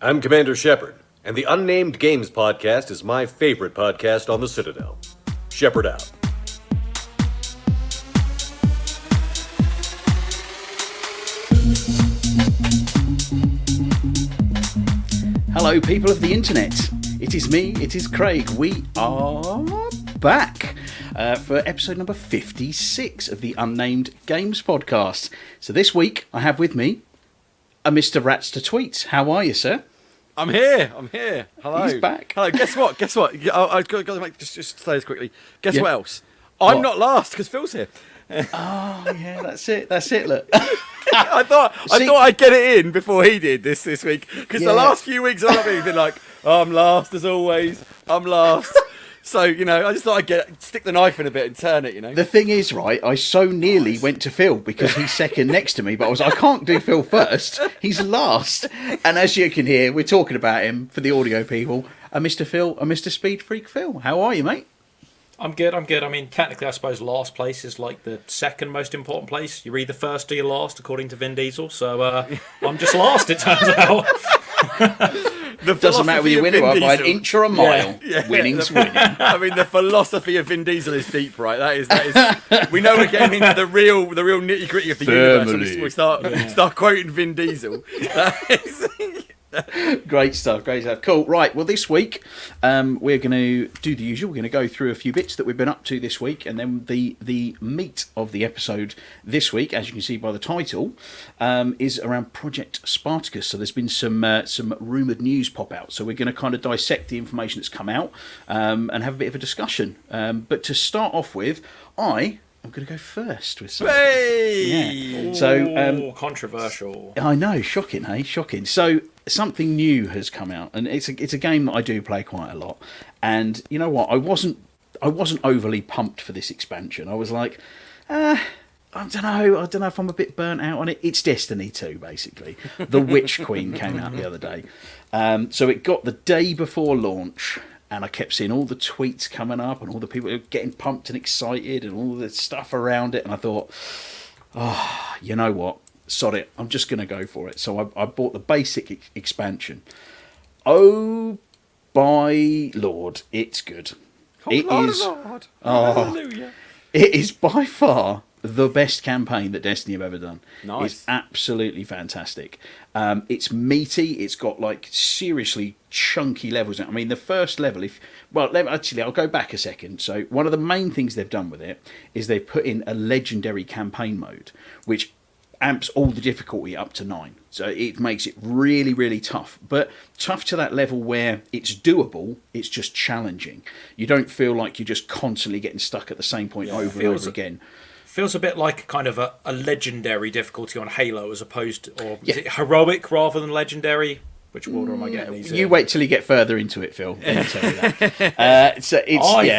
I'm Commander Shepard, and the Unnamed Games podcast is my favorite podcast on the Citadel. Shepard out. Hello, people of the internet. It is me, it is Craig. We are back for episode number 56 of the Unnamed Games podcast. So this week, I have with me a Mr. Ratster Tweets. How are you, sir? I'm here. Hello. He's back. Hello. Guess what? I've got to make just say this quickly. Guess Yeah. what else? I'm What? not last because Phil's here. Oh, yeah, that's it, look. I thought I'd get it in before he did this week because Yeah. the last few weeks I've been like, oh, I'm last as always. I'm last. So, I just thought I'd stick the knife in a bit and turn it, The thing is, right, I so nearly went to Phil because he's second next to me, but I can't do Phil first. He's last. And as you can hear, we're talking about him for the audio people. Mr. Phil, Mr. Speed Freak Phil. How are you, mate? I'm good. I mean, technically, I suppose last place is like the second most important place. You're either first or you're last, according to Vin Diesel. So I'm just last, it turns out. Doesn't matter whether you win or by an inch or a mile. Yeah. Winning's winning. I mean, the philosophy of Vin Diesel is deep, right? That is. We know we're getting into the real nitty gritty of the universe. When we start quoting Vin Diesel. Great stuff. Cool. Right, well, this week we're going to do the usual. We're going to go through a few bits that we've been up to this week, and then the meat of the episode this week, as you can see by the title, is around Project Spartacus. So there's been some rumoured news pop out. So we're going to kind of dissect the information that's come out and have a bit of a discussion. But to start off with, I'm going to go first with something. Hey! Yeah. So controversial. I know, shocking, hey, shocking. So something new has come out, and it's a game that I do play quite a lot. And you know what? I wasn't overly pumped for this expansion. I was like, I don't know if I'm a bit burnt out on it. It's Destiny 2, basically. The Witch Queen came out the other day. So it got the day before launch. And I kept seeing all the tweets coming up and all the people getting pumped and excited and all the stuff around it. And I thought, you know what? Sod it. I'm just going to go for it. So I bought the basic expansion. Oh, by Lord, it's good. Lord. Hallelujah. It is by far the best campaign that Destiny have ever done. Nice. It's absolutely fantastic. It's meaty. It's got like seriously chunky levels. I mean, the first level, I'll go back a second. So one of the main things they've done with it is they've put in a legendary campaign mode, which amps all the difficulty up to 9. So it makes it really, really tough. But tough to that level where it's doable, it's just challenging. You don't feel like you're just constantly getting stuck at the same point over and over again. Feels a bit like kind of a legendary difficulty on Halo as opposed to, or is it heroic rather than legendary? Which order am I getting these in? You wait till you get further into it, Phil. Let me tell you that. I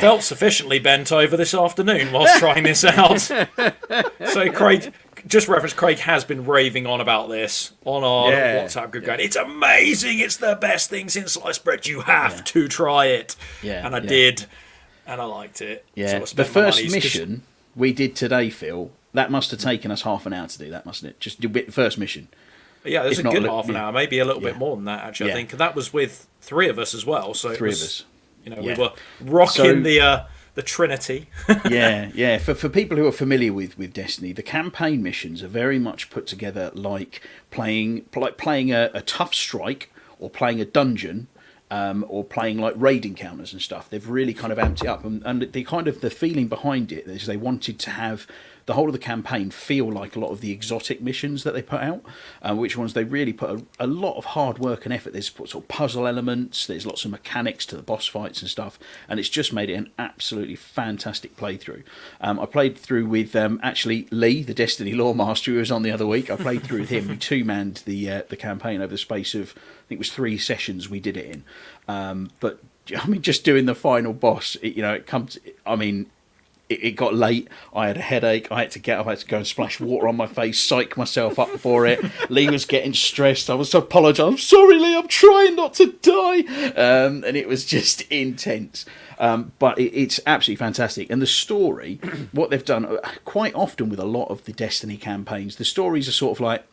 felt sufficiently bent over this afternoon whilst trying this out. So Craig, just reference, Craig has been raving on about this on our WhatsApp group going, it's amazing, it's the best thing since sliced bread, you have to try it. Yeah, and I did, and I liked it. Yeah, so the first mission we did today, Phil, that must have taken us half an hour to do that, mustn't it? Just do the first mission. Yeah, there's a good half an hour, maybe a little bit more than that, actually, I think. And that was with 3 of us as well. So three of us. We were rocking the Trinity. yeah. For people who are familiar with Destiny, the campaign missions are very much put together like playing a tough strike or playing a dungeon. Or playing like raid encounters and stuff. They've really kind of amped it up, and the feeling behind it is they wanted to have the whole of the campaign feel like a lot of the exotic missions that they put out, which ones they really put a lot of hard work and effort. There's sort of puzzle elements, there's lots of mechanics to the boss fights and stuff, and it's just made it an absolutely fantastic playthrough. I played through with actually Lee, the Destiny lore master, who was on the other week. I played through with him. We two-manned the campaign over the space of, I think it was 3 sessions we did it in. But I mean, just doing the final boss, it got late. I had a headache. I had to get up. I had to go and splash water on my face, psych myself up for it. Lee was getting stressed. I was apologising. I'm sorry, Lee. I'm trying not to die. And it was just intense. But it's absolutely fantastic. And the story, what they've done quite often with a lot of the Destiny campaigns, the stories are sort of like,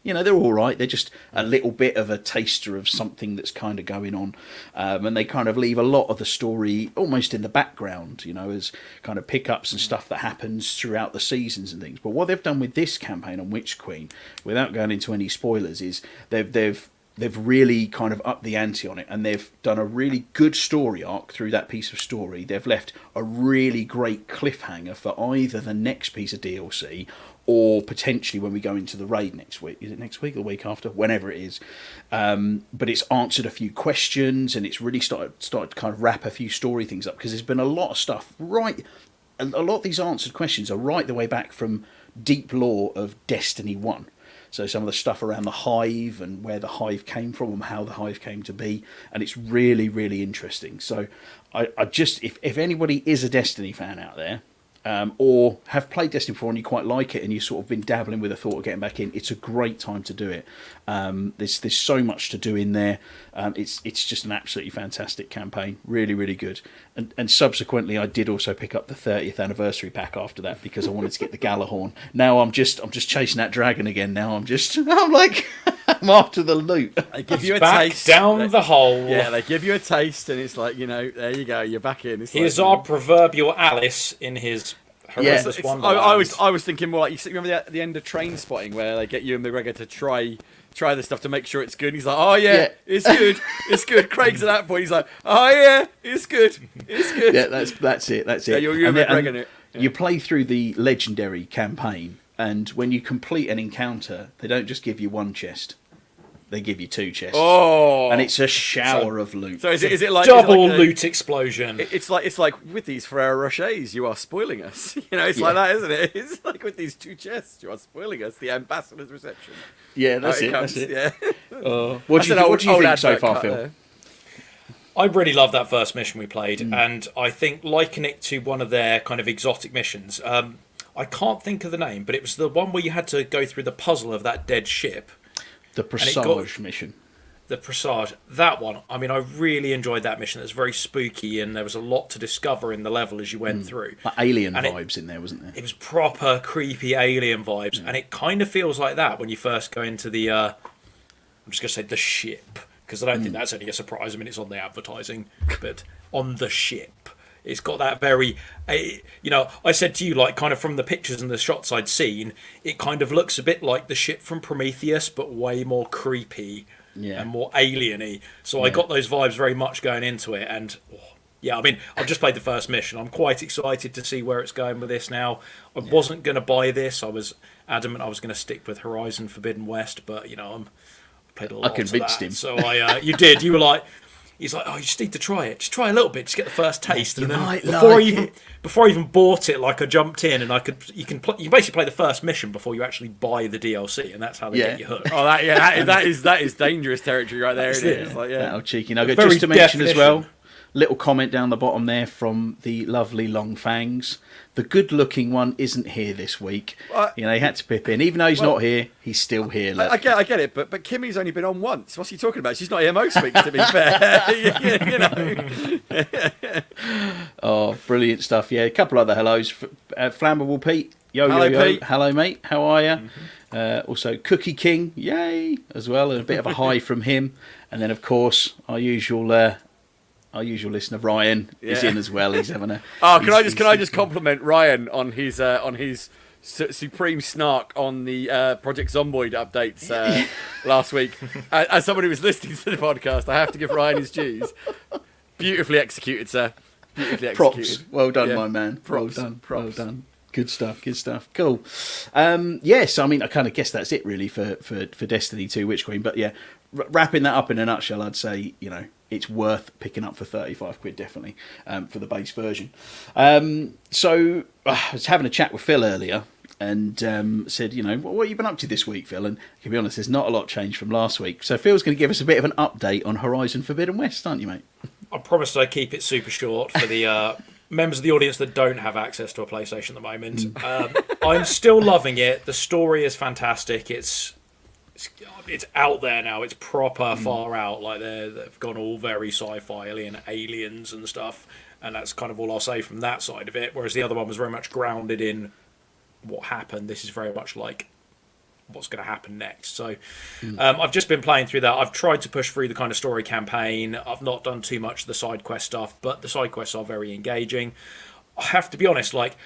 You know, they're all right. They're just a little bit of a taster of something that's kind of going on. And they kind of leave a lot of the story almost in the background, you know, as kind of pickups and stuff that happens throughout the seasons and things. But what they've done with this campaign on Witch Queen, without going into any spoilers, is they've really kind of upped the ante on it, and they've done a really good story arc through that piece of story. They've left a really great cliffhanger for either the next piece of DLC or potentially when we go into the raid next week. Is it next week or the week after? Whenever it is. But it's answered a few questions, and it's really started to kind of wrap a few story things up, because there's been a lot of stuff, right? A lot of these answered questions are right the way back from deep lore of Destiny 1. So some of the stuff around the Hive and where the Hive came from and how the Hive came to be. And it's really, really interesting. So I just, if anybody is a Destiny fan out there, or have played Destiny before and you quite like it and you've sort of been dabbling with the thought of getting back in, it's a great time to do it. There's so much to do in there. It's just an absolutely fantastic campaign. Really, really good. And subsequently, I did also pick up the 30th anniversary pack after that, because I wanted to get the Galahorn. Now I'm just chasing that dragon again. Now I'm like I'm after the loot. They give you a Back taste down the hole. Yeah, they give you a taste, and it's like, you know, there you go, you're back in. It's Here's like, our proverbial Alice in his horrendous wonderland. I was thinking more like, you remember the end of Train Spotting, where they get you and McGregor to try the stuff to make sure it's good. And he's like, oh yeah, it's good, it's good. Craig's at that point, he's like, oh yeah, it's good, it's good. Yeah, that's it. Yeah, you're McGregor in it. Yeah. You play through the legendary campaign, and when you complete an encounter, they don't just give you one chest. They give you two chests. Oh, and it's a shower of loot. So is it like double loot explosion? It's like with these Ferrero Rochers, you are spoiling us. You know, it's like that, isn't it? It's like with these two chests, you are spoiling us. The ambassador's reception. Yeah, that's it. Comes, That's it. Yeah. What do you think so far, Phil? There. I really loved that first mission we played, and I think liken it to one of their kind of exotic missions. I can't think of the name, but it was the one where you had to go through the puzzle of that dead ship. The Presage mission. The Presage. That one. I mean, I really enjoyed that mission. It was very spooky, and there was a lot to discover in the level as you went through. Like alien vibes in there, wasn't there? It was proper creepy alien vibes, and it kind of feels like that when you first go into the... I'm just going to say the ship, because I don't think that's any a surprise. I mean, it's on the advertising, but on the ship. It's got that very, you know, I said to you, like, kind of from the pictures and the shots I'd seen, it kind of looks a bit like the ship from Prometheus, but way more creepy and more alien-y. So I got those vibes very much going into it. And, yeah, I mean, I've just played the first mission. I'm quite excited to see where it's going with this now. I wasn't going to buy this. I was adamant I was going to stick with Horizon Forbidden West, but, you know, I played a lot I convinced him. So you did. You were like... He's like, oh, you just need to try it. Just try a little bit. Just get the first taste. And then before I even bought it, like I jumped in, and you can basically play the first mission before you actually buy the DLC, and that's how they get you hooked. Oh, that is dangerous territory right there. It is. Like, That'll cheeky nugget. Just to mention as well, little comment down the bottom there from the lovely Long Fangs. The good-looking one isn't here this week. You know, he had to pip in. Even though he's not here, he's still here. I get it, but Kimmy's only been on once. What's he talking about? She's not here most weeks, to be fair. You know. Oh, brilliant stuff. Yeah, a couple other hellos. Flammable Pete. Hello, Pete. Hello, mate. How are you? Also, Cookie King. Yay. As well. And a bit of a hi from him. And then, of course, our usual listener Ryan is in as well. He's having a. Can I just compliment Ryan on his supreme snark on the Project Zomboid updates last week? As somebody who was listening to the podcast, I have to give Ryan his dues. Beautifully executed, sir. Beautifully executed. Props. Well done, my man. Props. Well done. Good stuff. Cool. Yes, I mean, I kind of guess that's it really for Destiny 2 Witch Queen. But yeah, wrapping that up in a nutshell, I'd say, you know, it's worth picking up for 35 quid, definitely, for the base version. So I was having a chat with Phil earlier and said, you know, what have you been up to this week, Phil? And to be honest, there's not a lot changed from last week. So Phil's going to give us a bit of an update on Horizon Forbidden West, aren't you, mate? I promised I'd keep it super short for the members of the audience that don't have access to a PlayStation at the moment. I'm still loving it. The story is fantastic. It's out there now. It's proper far out. Like they've gone all very sci-fi, aliens and stuff. And that's kind of all I'll say from that side of it. Whereas the other one was very much grounded in what happened. This is very much like what's going to happen next. So I've just been playing through that. I've tried to push through the kind of story campaign. I've not done too much of the side quest stuff, but the side quests are very engaging. I have to be honest, like,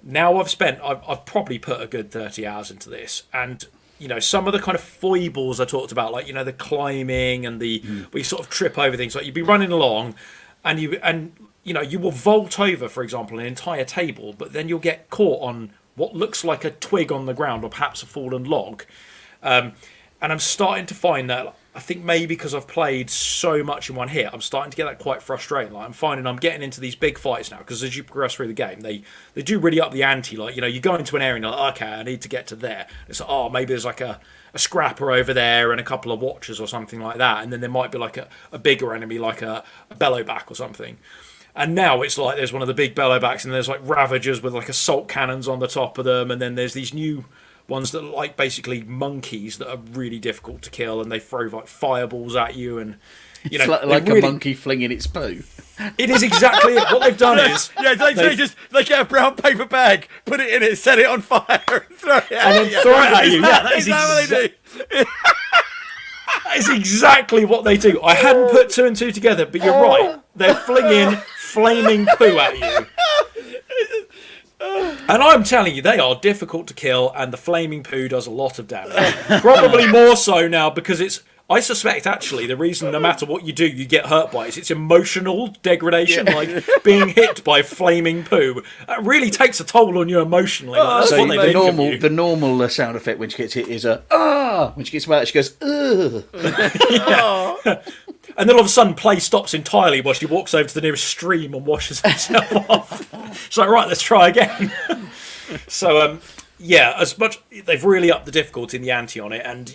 now I've probably put a good 30 hours into this, and some of the kind of foibles I talked about, like the climbing and we sort of trip over things. Like, you'd be running along, and you will vault over, for example, an entire table, but then you'll get caught on what looks like a twig on the ground or perhaps a fallen log. And I'm starting to find that, I think maybe because I've played so much in one hit, I'm starting to get that quite frustrating. Like, I'm finding I'm getting into these big fights now, because as you progress through the game, they do really up the ante. Like, you go into an area and you're like, okay, I need to get to there. It's like, oh, maybe there's like a scrapper over there and a couple of watchers or something like that. And then there might be like a bigger enemy, like a bellowback or something. And now it's like there's one of the big bellowbacks, and there's like ravagers with like assault cannons on the top of them, and then there's these new ones that are like basically monkeys that are really difficult to kill, and they throw like fireballs at you, and it's like really, a monkey flinging its poo. It is exactly it. What they've done is they get a brown paper bag, put it in it, set it on fire, and throw it at you. Is that what they do? That is exactly what they do. I hadn't put two and two together, but you're right. They're flinging flaming poo at you. And I'm telling you, they are difficult to kill, and the flaming poo does a lot of damage. Probably more so now, because I suspect, actually, the reason no matter what you do, you get hurt by it, it's emotional degradation, like being hit by flaming poo. That really takes a toll on you emotionally. Like, so the normal sound effect when she gets hit is a ah. When she gets about it, she goes ugh. Yeah. And then all of a sudden, play stops entirely while she walks over to the nearest stream and washes herself off. It's like, right, let's try again. So, as much they've really upped the difficulty in the ante on it, and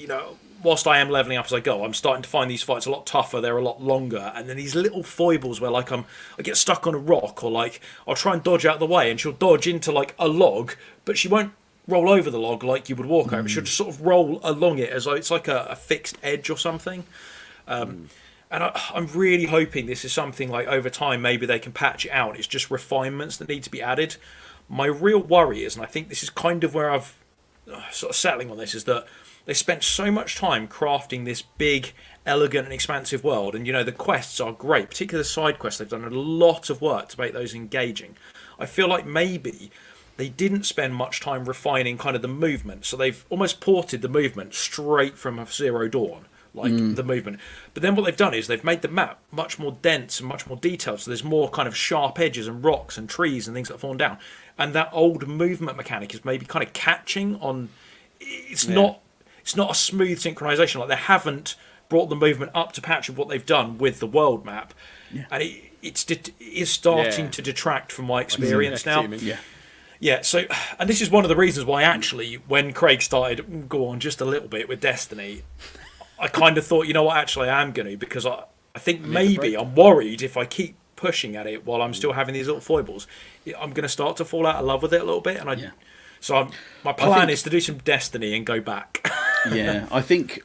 whilst I am leveling up as I go, I'm starting to find these fights a lot tougher. They're a lot longer, and then these little foibles where like I get stuck on a rock, or like I'll try and dodge out of the way, and she'll dodge into like a log, but she won't roll over the log like you would walk over. She'll just sort of roll along it as though it's like a fixed edge or something. And I'm really hoping this is something like over time maybe they can patch it out. It's just refinements that need to be added. My real worry is, and I think this is kind of where I've sort of settling on this, is that they spent so much time crafting this big, elegant and expansive world, and the quests are great, particularly the side quests. They've done a lot of work to make those engaging. I feel like maybe they didn't spend much time refining kind of the movement, so they've almost ported the movement straight from Zero Dawn. The movement. But then what they've done is they've made the map much more dense and much more detailed, so there's more kind of sharp edges and rocks and trees and things that have fallen down. And that old movement mechanic is maybe kind of catching on. It's not a smooth synchronization. Like, they haven't brought the movement up to patch of what they've done with the world map. Yeah. And it is starting to detract from my experience now. Yeah, so, and this is one of the reasons why actually when Craig started, go on just a little bit with Destiny, I kind of thought, actually I am going to, because I think maybe I'm worried if I keep pushing at it while I'm still having these little foibles, I'm going to start to fall out of love with it a little bit. And my plan is to do some Destiny and go back. Yeah, I think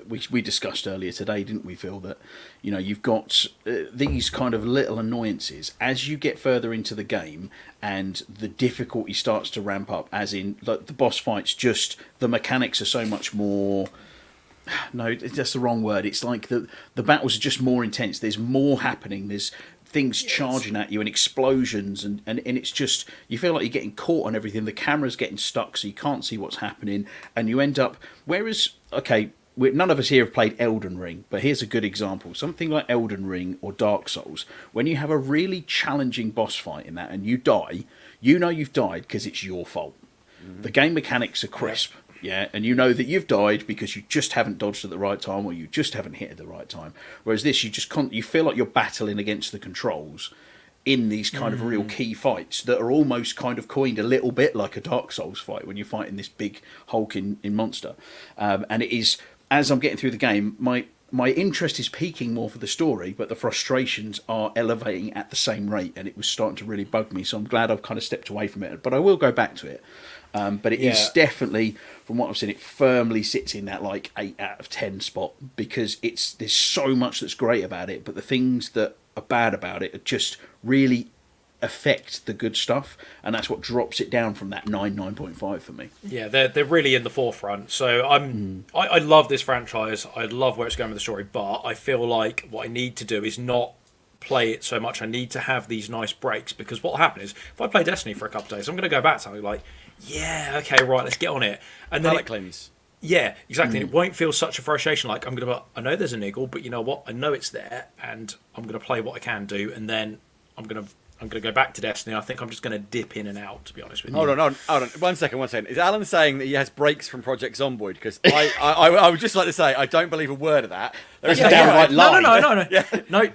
we discussed earlier today, didn't we, Phil, that you've got these kind of little annoyances as you get further into the game, and the difficulty starts to ramp up, as in like the boss fights, just the mechanics are so much more. No, that's the wrong word. It's like the battles are just more intense. There's more happening. There's things charging at you and explosions, and it's just, you feel like you're getting caught on everything. The camera's getting stuck, so you can't see what's happening, and you end up. Whereas, okay, none of us here have played Elden Ring, but here's a good example. Something like Elden Ring or Dark Souls, when you have a really challenging boss fight in that and you die, you've died because it's your fault. Mm-hmm. The game mechanics are crisp. Yeah, and you know that you've died because you just haven't dodged at the right time, or you just haven't hit at the right time. Whereas this, you feel like you're battling against the controls in these kind of real key fights that are almost kind of coined a little bit like a Dark Souls fight when you're fighting this big hulking monster. And it is, as I'm getting through the game, my interest is peaking more for the story, but the frustrations are elevating at the same rate, and it was starting to really bug me. So I'm glad I've kind of stepped away from it, but I will go back to it. But it is definitely, from what I've seen, it firmly sits in that like 8 out of 10 spot, because there's so much that's great about it, but the things that are bad about it are just really affect the good stuff, and that's what drops it down from that 9.5 for me. Yeah, they're really in the forefront. So I love this franchise. I love where it's going with the story, but I feel like what I need to do is not play it so much. I need to have these nice breaks, because what will happen is if I play Destiny for a couple of days, I'm going to go back to something like, yeah, okay, right, let's get on it, and then cleanse. Yeah, exactly. And it won't feel such a frustration. Like I know there's a niggle, but you know what? I know it's there, and I'm going to play what I can do, and then I'm going to go back to Destiny. I think I'm just going to dip in and out, to be honest with you. Hold on. One second. Is Alan saying that he has breaks from Project Zomboid? Because I would just like to say I don't believe a word of that. That's a downright lie. No. Yeah. No,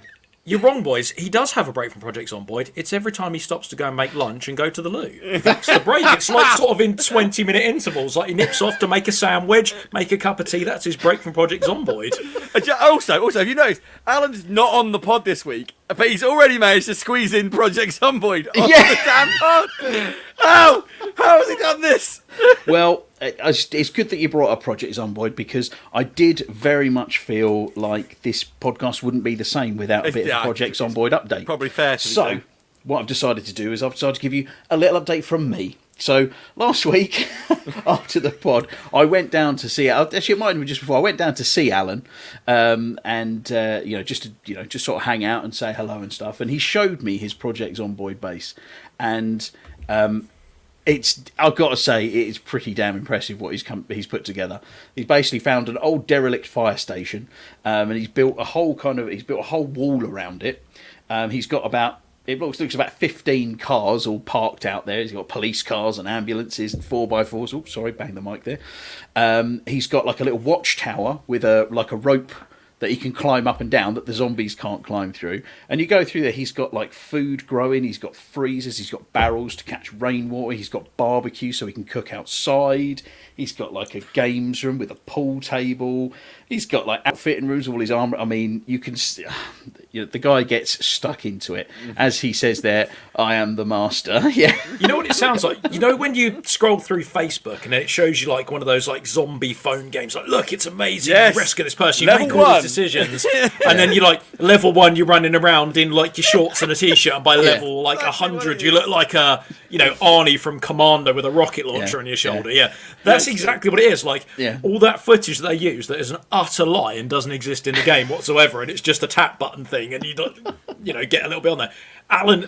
you're wrong, boys. He does have a break from Project Zomboid. It's every time he stops to go and make lunch and go to the loo. That's the break. It's like sort of in 20-minute intervals. Like he nips off to make a sandwich, make a cup of tea. That's his break from Project Zomboid. Also, have you noticed Alan's not on the pod this week, but he's already managed to squeeze in Project Zomboid on the damn pod? How has he done this? Well, it's good that you brought up Project Zomboid, because I did very much feel like this podcast wouldn't be the same without a bit of a Project Zomboid update. Probably fair to So, say. what I've decided to do is I've decided to give you a little update from me. So, last week, after the pod, I went down to see... Actually, it might have been just before. I went down to see Alan, just sort of hang out and say hello and stuff. And he showed me his Project Zomboid base. And... I've got to say, it is pretty damn impressive what he's put together. He's basically found an old derelict fire station, and he's built a whole wall around it. He's got about 15 cars all parked out there. He's got police cars and ambulances and 4x4s. Oops, sorry, bang the mic there. He's got like a little watchtower with a rope that he can climb up and down that the zombies can't climb through. And you go through there, he's got like food growing, he's got freezers, he's got barrels to catch rainwater, he's got barbecue so he can cook outside, he's got like a games room with a pool table, he's got like outfitting rooms, all his armour. I mean, you can... the guy gets stuck into it. As he says there, I am the master. Yeah. You know what it sounds like? You know when you scroll through Facebook and then it shows you like one of those like zombie phone games, like, look, it's amazing, you rescue this person, you make all these decisions, and then you like, level 1, you're running around in like your shorts and a t-shirt, and by level like 100, you look like a, Arnie from Commando with a rocket launcher on your shoulder. Yeah. That's exactly what it is. Like, all that footage that they use that is an utter lie and doesn't exist in the game whatsoever, and it's just a tap button thing, and you don't, get a little bit on there. Alan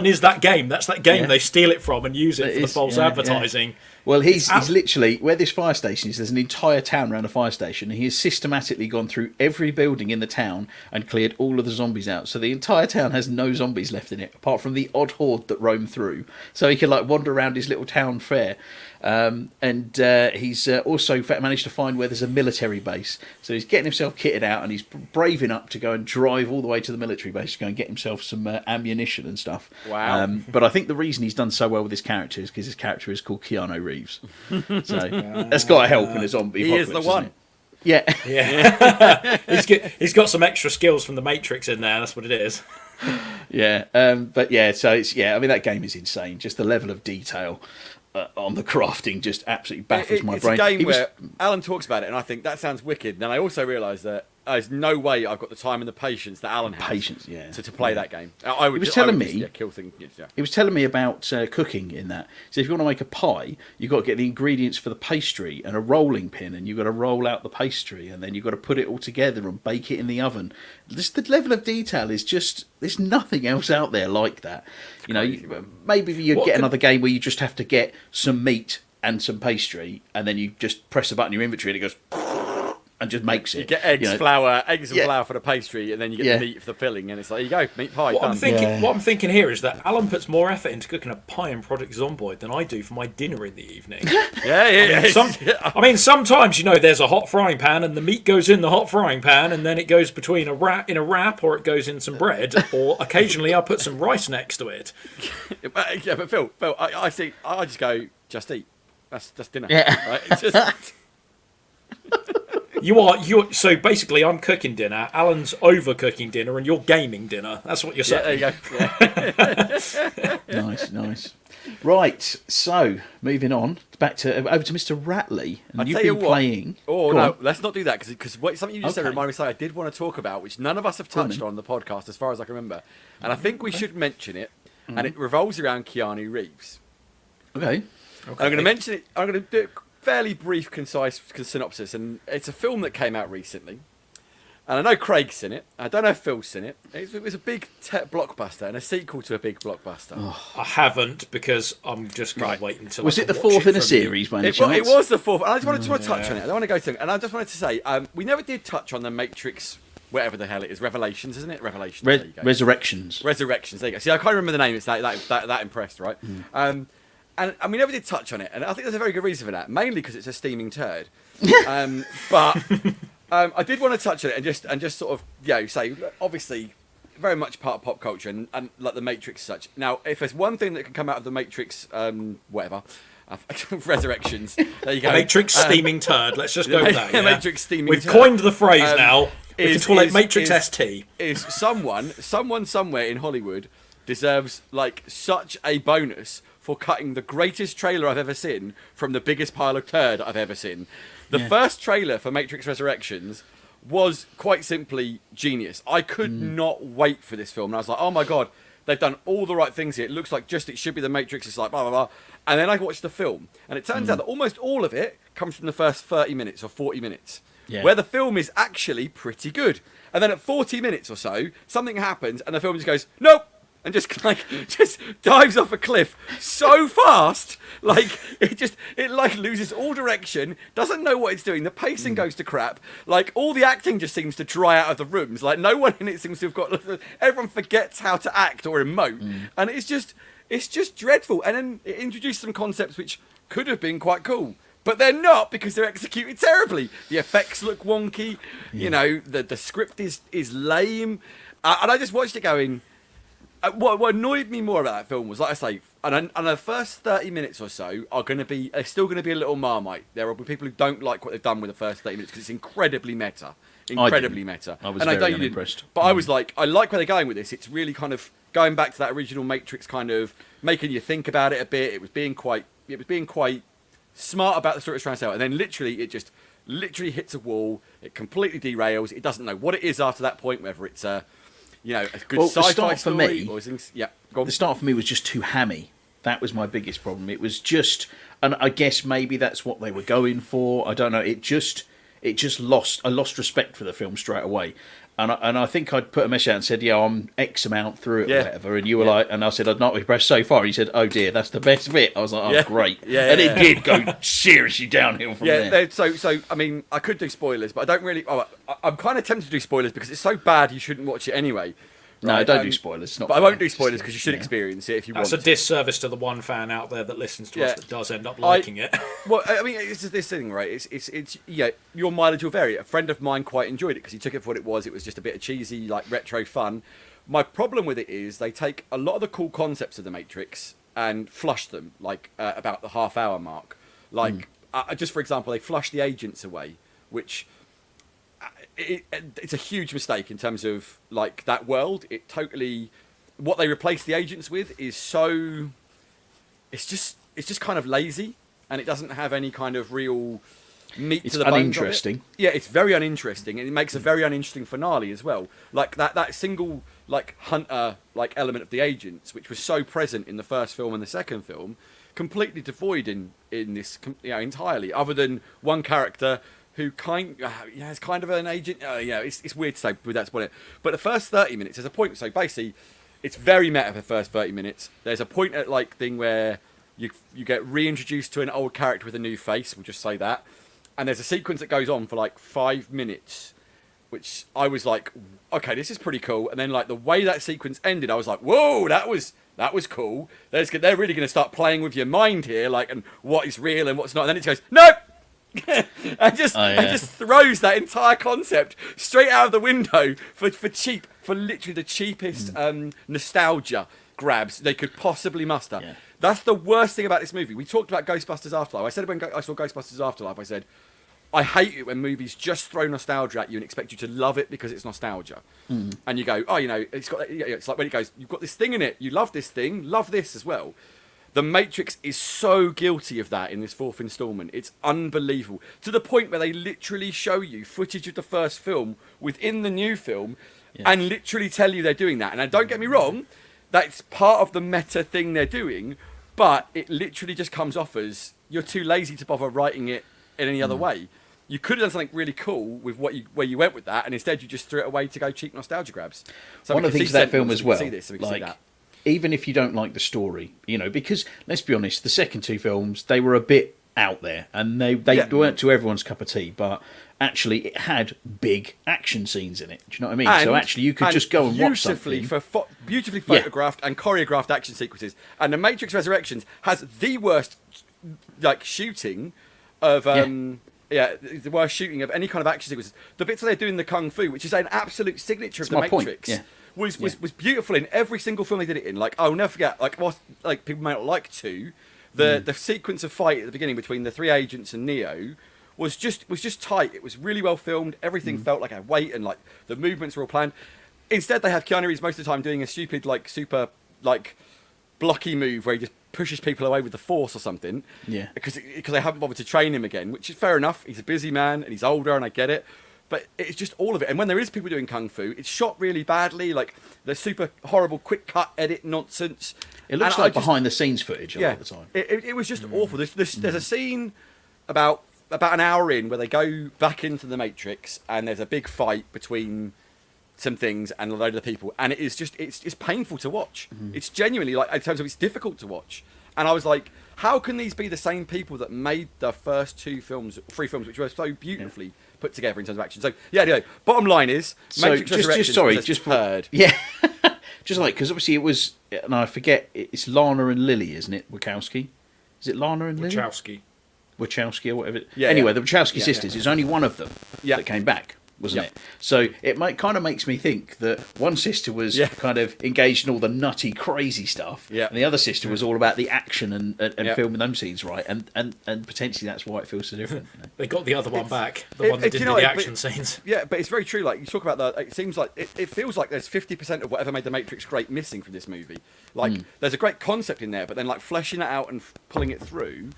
is that game. That's that game they steal it from and use it for the false advertising. Yeah. Well, he's literally, where this fire station is, there's an entire town around a fire station, and he has systematically gone through every building in the town and cleared all of the zombies out. So the entire town has no zombies left in it, apart from the odd horde that roam through. So he can like wander around his little town fair. He's also managed to find where there's a military base. So he's getting himself kitted out, and he's braving up to go and drive all the way to the military base to go and get himself some ammunition and stuff. Wow. But I think the reason he's done so well with his character is because his character is called Keanu Reeves. So that's got to help in a zombie apocalypse. He is the one. Yeah. He's got some extra skills from the Matrix in there. That's what it is. Yeah. So it's I mean, that game is insane. Just the level of detail on the crafting just absolutely baffles my brain. It's a game where Alan talks about it, and I think that sounds wicked. And I also realise that there's no way I've got the time and the patience that Alan has to play that game. He was telling me about cooking in that. So if you want to make a pie, you've got to get the ingredients for the pastry and a rolling pin, and you've got to roll out the pastry, and then you've got to put it all together and bake it in the oven. The level of detail is just... There's nothing else out there like that. Maybe you get another game where you just have to get some meat and some pastry, and then you just press a button in your inventory and it goes... and just makes it. You get eggs and flour for the pastry, and then you get the meat for the filling, and it's like, here you go, meat pie. What I'm thinking here is that Alan puts more effort into cooking a pie in Project Zomboid than I do for my dinner in the evening. I mean, sometimes there's a hot frying pan, and the meat goes in the hot frying pan, and then it goes between a wrap, or it goes in some bread, or occasionally I put some rice next to it. But Phil, I just go, just eat. That's dinner. Yeah. Right? It's just... You're so basically I'm cooking dinner, Alan's overcooking dinner, and you're gaming dinner. That's what you're saying. Yeah, there you go. Nice. Right, so moving on over to Mr. Ratley, and you've been playing. Oh no, let's not do that because something you just said reminded me of something I did want to talk about, which none of us have touched on the podcast as far as I can remember, and I think we should mention it. and it revolves around Keanu Reeves. Okay. I'm going to mention it. I'm going to do a fairly brief, concise synopsis, and it's a film that came out recently. And I know Craig's in it. I don't know if Phil's in it. It was a big blockbuster and a sequel to a big blockbuster. I haven't, because I'm just going to wait until. Was I it the can watch fourth in a from series, by any It chance? was the fourth. And I just wanted to touch on it. I don't want to go through it. And I just wanted to say, we never did touch on the Matrix, whatever the hell it is. Revelations, isn't it? Revelations. There you go. Resurrections. Resurrections. There you go. See, I can't remember the name. It's that impressed, right? And we never did touch on it. And I think there's a very good reason for that. Mainly because it's a steaming turd. But I did want to touch on it and just sort of, say, obviously, very much part of pop culture and like the Matrix as such. Now, if there's one thing that can come out of the Matrix, Resurrections, there you go. Matrix steaming turd. Let's just go with that. Yeah? Matrix steaming We've turd. coined the phrase now. We can call it Matrix ST. Is someone somewhere in Hollywood deserves like such a bonus for cutting the greatest trailer I've ever seen from the biggest pile of turd I've ever seen. The first trailer for Matrix Resurrections was quite simply genius. I could not wait for this film. And I was like, oh my God, they've done all the right things here. It looks like it should be the Matrix. It's like blah, blah, blah. And then I watched the film. And it turns out that almost all of it comes from the first 30 minutes or 40 minutes. Yeah. Where the film is actually pretty good. And then at 40 minutes or so, something happens and the film just goes, nope. And just dives off a cliff so fast, like it loses all direction, doesn't know what it's doing. The pacing goes to crap. Like all the acting just seems to dry out of the rooms. Like no one in it seems to have got. Everyone forgets how to act or emote, and it's just dreadful. And then it introduced some concepts which could have been quite cool. But they're not because they're executed terribly. The effects look wonky. You know, the script is lame. And I just watched it going. What annoyed me more about that film was, like I say, and the first 30 minutes or so are still going to be a little Marmite. There will be people who don't like what they've done with the first 30 minutes because it's incredibly meta. Meta. I was very unimpressed. But I was like, I like where they're going with this. It's really kind of going back to that original Matrix, kind of making you think about it a bit. It was being quite smart about the story it was trying to tell. And then it just hits a wall. It completely derails. It doesn't know what it is after that point, whether it's a good sci-fi story. The start for me was just too hammy. That was my biggest problem. It was just, and I guess maybe that's what they were going for. I don't know. I lost respect for the film straight away. And I think I'd put a message out and said, I'm X amount through it or whatever. And you were like, and I said, I'd not impressed so far. And you said, oh dear, that's the best bit. I was like, great. And it did go seriously downhill from there. So, I mean, I could do spoilers, but I don't really. I'm kind of tempted to do spoilers because it's so bad you shouldn't watch it anyway. Right? No, don't do spoilers. It's not but I won't do spoilers because you should experience it if you want. That's a disservice to the one fan out there that listens to us that does end up liking it. Well, I mean, it's this thing, right? It's your mileage will vary. A friend of mine quite enjoyed it because he took it for what it was. It was just a bit of cheesy, like retro fun. My problem with it is they take a lot of the cool concepts of the Matrix and flush them, like about the half-hour mark. Like, just for example, they flush the agents away, which. It's a huge mistake in terms of like that world. What they replace the agents with is so. It's just kind of lazy, and it doesn't have any kind of real meat to the bones. It's uninteresting. Yeah, it's very uninteresting, and it makes a very uninteresting finale as well. Like that single like hunter like element of the agents, which was so present in the first film and the second film, completely devoid in this entirely, other than one character. Who is kind of an agent. It's weird to say, but that's what it. But the first 30 minutes, there's a point. So basically, it's very meta for the first 30 minutes. There's a point at like thing where you get reintroduced to an old character with a new face. We'll just say that. And there's a sequence that goes on for like 5 minutes, which I was like, okay, this is pretty cool. And then like the way that sequence ended, I was like, whoa, that was cool. They're really going to start playing with your mind here, like, and what is real and what's not. And then it goes, nope. and just throws that entire concept straight out of the window for literally the cheapest nostalgia grabs they could possibly muster. Yeah. That's the worst thing about this movie. We talked about Ghostbusters Afterlife. I said it when I saw Ghostbusters Afterlife. I said, I hate it when movies just throw nostalgia at you and expect you to love it because it's nostalgia. And you go, it's like when it goes, you've got this thing in it. You love this thing. Love this as well. The Matrix is so guilty of that in this fourth installment. It's unbelievable. To the point where they literally show you footage of the first film within the new film and literally tell you they're doing that. And don't get me wrong, that's part of the meta thing they're doing, but it literally just comes off as you're too lazy to bother writing it in any other way. You could have done something really cool with where you went with that, and instead you just threw it away to go cheap nostalgia grabs. So one of the things of that film as well, like, even if you don't like the story, because let's be honest, the second two films, they were a bit out there, and they weren't to everyone's cup of tea, but actually it had big action scenes in it. Do you know what I mean? So actually you could just go and watch something. Beautifully photographed and choreographed action sequences. And The Matrix Resurrections has the worst shooting of the worst shooting of any kind of action sequences. The bits where they're doing the kung fu, which is an absolute signature of The Matrix. Was beautiful in every single film they did it in. Like, I'll never forget, people may not like to, the sequence of fight at the beginning between the three agents and Neo was just tight. It was really well filmed. Everything felt like a weight, and like the movements were all planned. Instead, they have Keanu Reeves most of the time doing a stupid, super blocky move where he just pushes people away with the force or something. Yeah. Because they haven't bothered to train him again, which is fair enough. He's a busy man and he's older, and I get it. But it's just all of it. And when there is people doing kung fu, it's shot really badly. Like the super horrible quick cut edit nonsense. It looks like behind the scenes footage a lot of the time. It was just awful. There's a scene about an hour in where they go back into the Matrix, and there's a big fight between some things and a load of people, and it's painful to watch. It's genuinely, like, in terms of, it's difficult to watch. And I was like, how can these be the same people that made the first three films, which were so beautifully put together in terms of action? So bottom line is, Matrix Resurrections just heard. Yeah. Just because obviously it was, and I forget, it's Lana and Lily, isn't it? Wachowski? Is it Lana and Lily? Wachowski or whatever. Anyway, the Wachowski sisters, it's only one of them that came back, wasn't it? So it kind of makes me think that one sister was kind of engaged in all the nutty, crazy stuff, and the other sister was all about the action and filming those scenes right, and potentially that's why it feels so different. They got the other one back, the one that didn't do the action scenes. Yeah, but it's very true. Like, you talk about it seems like it feels like there's 50% of whatever made The Matrix great missing from this movie. Like, there's a great concept in there, but then like fleshing it out and pulling it through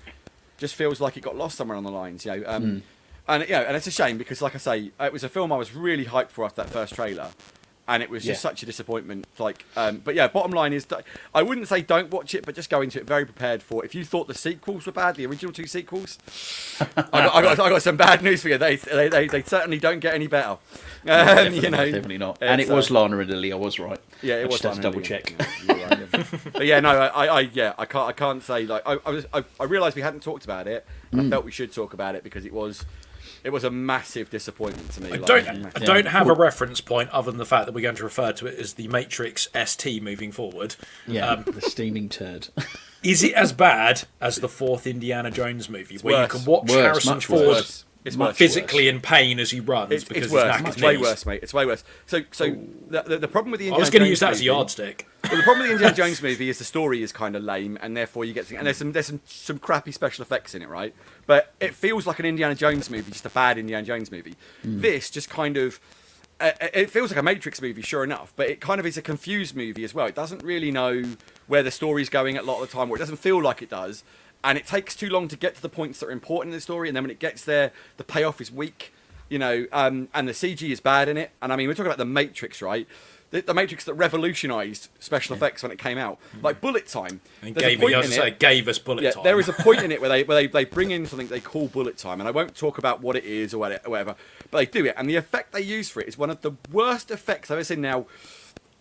just feels like it got lost somewhere on the lines, And and it's a shame because, like I say, it was a film I was really hyped for after that first trailer, and it was just such a disappointment. But bottom line is, I wouldn't say don't watch it, but just go into it very prepared for it. If you thought the sequels were bad, the original two sequels, I got some bad news for you. They certainly don't get any better. Definitely not. And it was Lana and Lily. I was right. Yeah, it was. Just had to double check. But I can't say, like, I realised we hadn't talked about it, and I felt we should talk about it because it was a massive disappointment to me. I don't have a reference point other than the fact that we're going to refer to it as the Matrix ST moving forward. Yeah, the steaming turd. Is it as bad as the fourth Indiana Jones movie, where you can watch Harrison Ford physically in pain as he runs? It's worse. It's way worse, mate. It's way worse. So the problem with the Indiana I was going to use that as a yardstick. Well, the problem with the Indiana Jones movie is the story is kind of lame, and therefore you get and there's some crappy special effects in it, right? But it feels like an Indiana Jones movie, just a bad Indiana Jones movie. This just kind of it feels like a Matrix movie, sure enough, but it kind of is a confused movie as well. It doesn't really know where the story's going a lot of the time, or it doesn't feel like it does. And it takes too long to get to the points that are important in the story, and then when it gets there, the payoff is weak, and the CG is bad in it. And I mean, we're talking about The Matrix, right? The Matrix that revolutionised special effects when it came out, like bullet time. And gave us bullet time. There is a point in it where they bring in something they call bullet time, and I won't talk about what it is or whatever, but they do it, and the effect they use for it is one of the worst effects I've ever seen. Now,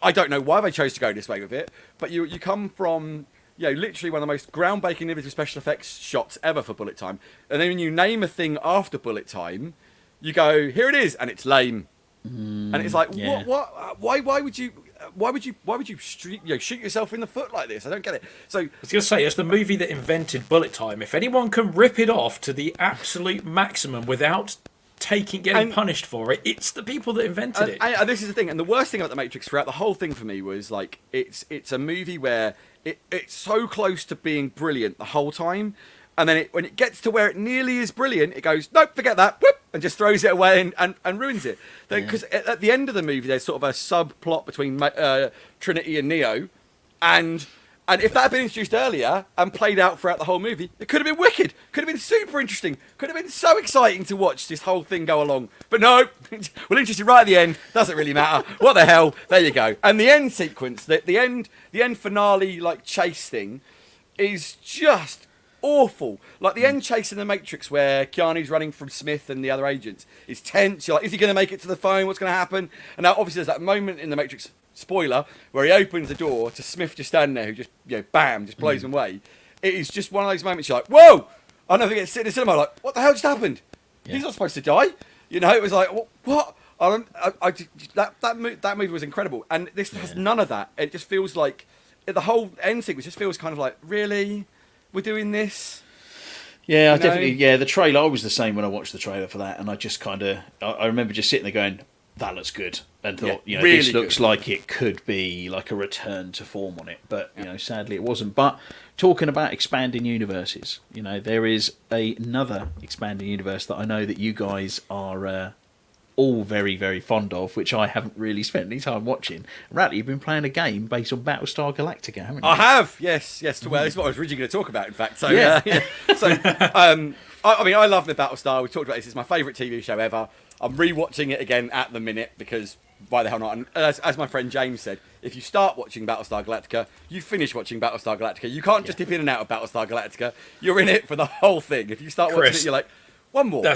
I don't know why they chose to go this way with it, but you come from literally one of the most groundbreaking innovative special effects shots ever for bullet time, and then when you name a thing after bullet time, you go, here it is, and it's lame. And it's like, what? Why would you shoot yourself in the foot like this? I don't get it. So I was going to say, as the movie that invented bullet time, if anyone can rip it off to the absolute maximum without getting punished for it, it's the people that invented it. And this is the thing, and the worst thing about The Matrix throughout the whole thing for me was like, it's a movie where it's so close to being brilliant the whole time. And then when it gets to where it nearly is brilliant, it goes, nope, forget that, whoop, and just throws it away and ruins it. Because at the end of the movie, there's sort of a subplot between Trinity and Neo, and And if that had been introduced earlier and played out throughout the whole movie, it could have been wicked. Could have been super interesting. Could have been so exciting to watch this whole thing go along. But no, we'll introduce you right at the end. Doesn't really matter. What the hell? There you go. And the end sequence, the end finale like chase thing, is just awful. Like the end chase in The Matrix, where Keanu's running from Smith and the other agents, is tense. You're like, is he going to make it to the phone? What's going to happen? And now obviously there's that moment in The Matrix, spoiler, where he opens the door to Smith just standing there, who just, bam, just blows him away. It is just one of those moments you're like, whoa! I'll never get to sit in the cinema like, what the hell just happened? He's not supposed to die. It was like, what? That movie was incredible. And this has none of that. It just feels like, the whole end sequence just feels kind of like, really? We're doing this? Yeah, I definitely, the trailer, I was the same when I watched the trailer for that, and I just I remember just sitting there going, that looks good, and thought, really this looks like it could be like a return to form on it, but sadly it wasn't. But talking about expanding universes, there is another expanding universe that I know that you guys are all very, very fond of, which I haven't really spent any time watching. Ratley, you've been playing a game based on Battlestar Galactica, haven't you? I have, yes. Well, this is what I was originally going to talk about, in fact. So, I love the Battlestar. We've talked about this. It's my favourite TV show ever. I'm rewatching it again at the minute because why the hell not? And as my friend James said, if you start watching Battlestar Galactica, you finish watching Battlestar Galactica. You can't just dip in and out of Battlestar Galactica. You're in it for the whole thing. If you start watching it, you're like, one more. I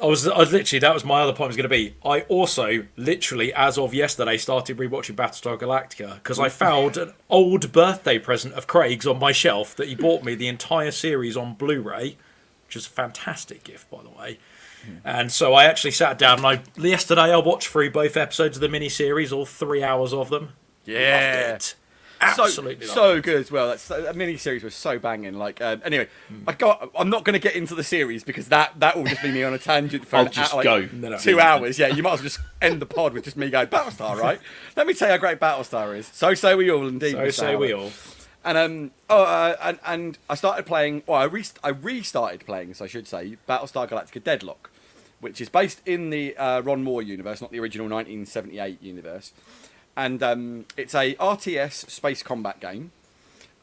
was literally, that was my other point was going to be. I also literally, as of yesterday, started rewatching Battlestar Galactica because I found an old birthday present of Craig's on my shelf that he bought me the entire series on Blu-ray, which is a fantastic gift, by the way. And so I actually sat down and yesterday I watched through both episodes of the miniseries, all 3 hours of them. Yeah. Loved it. Absolutely so good as well. That mini-series was so banging. Anyway, I'm not going to get into the series because that will just be me on a tangent for 2 hours. Yeah, you might as well just end the pod with just me going, Battlestar, right? Let me tell you how great Battlestar is. So say we all, indeed. So say we all. And and I started playing. Well, I restarted playing, so I should say, Battlestar Galactica Deadlock, which is based in the Ron Moore universe, not the original 1978 universe. And it's a RTS space combat game.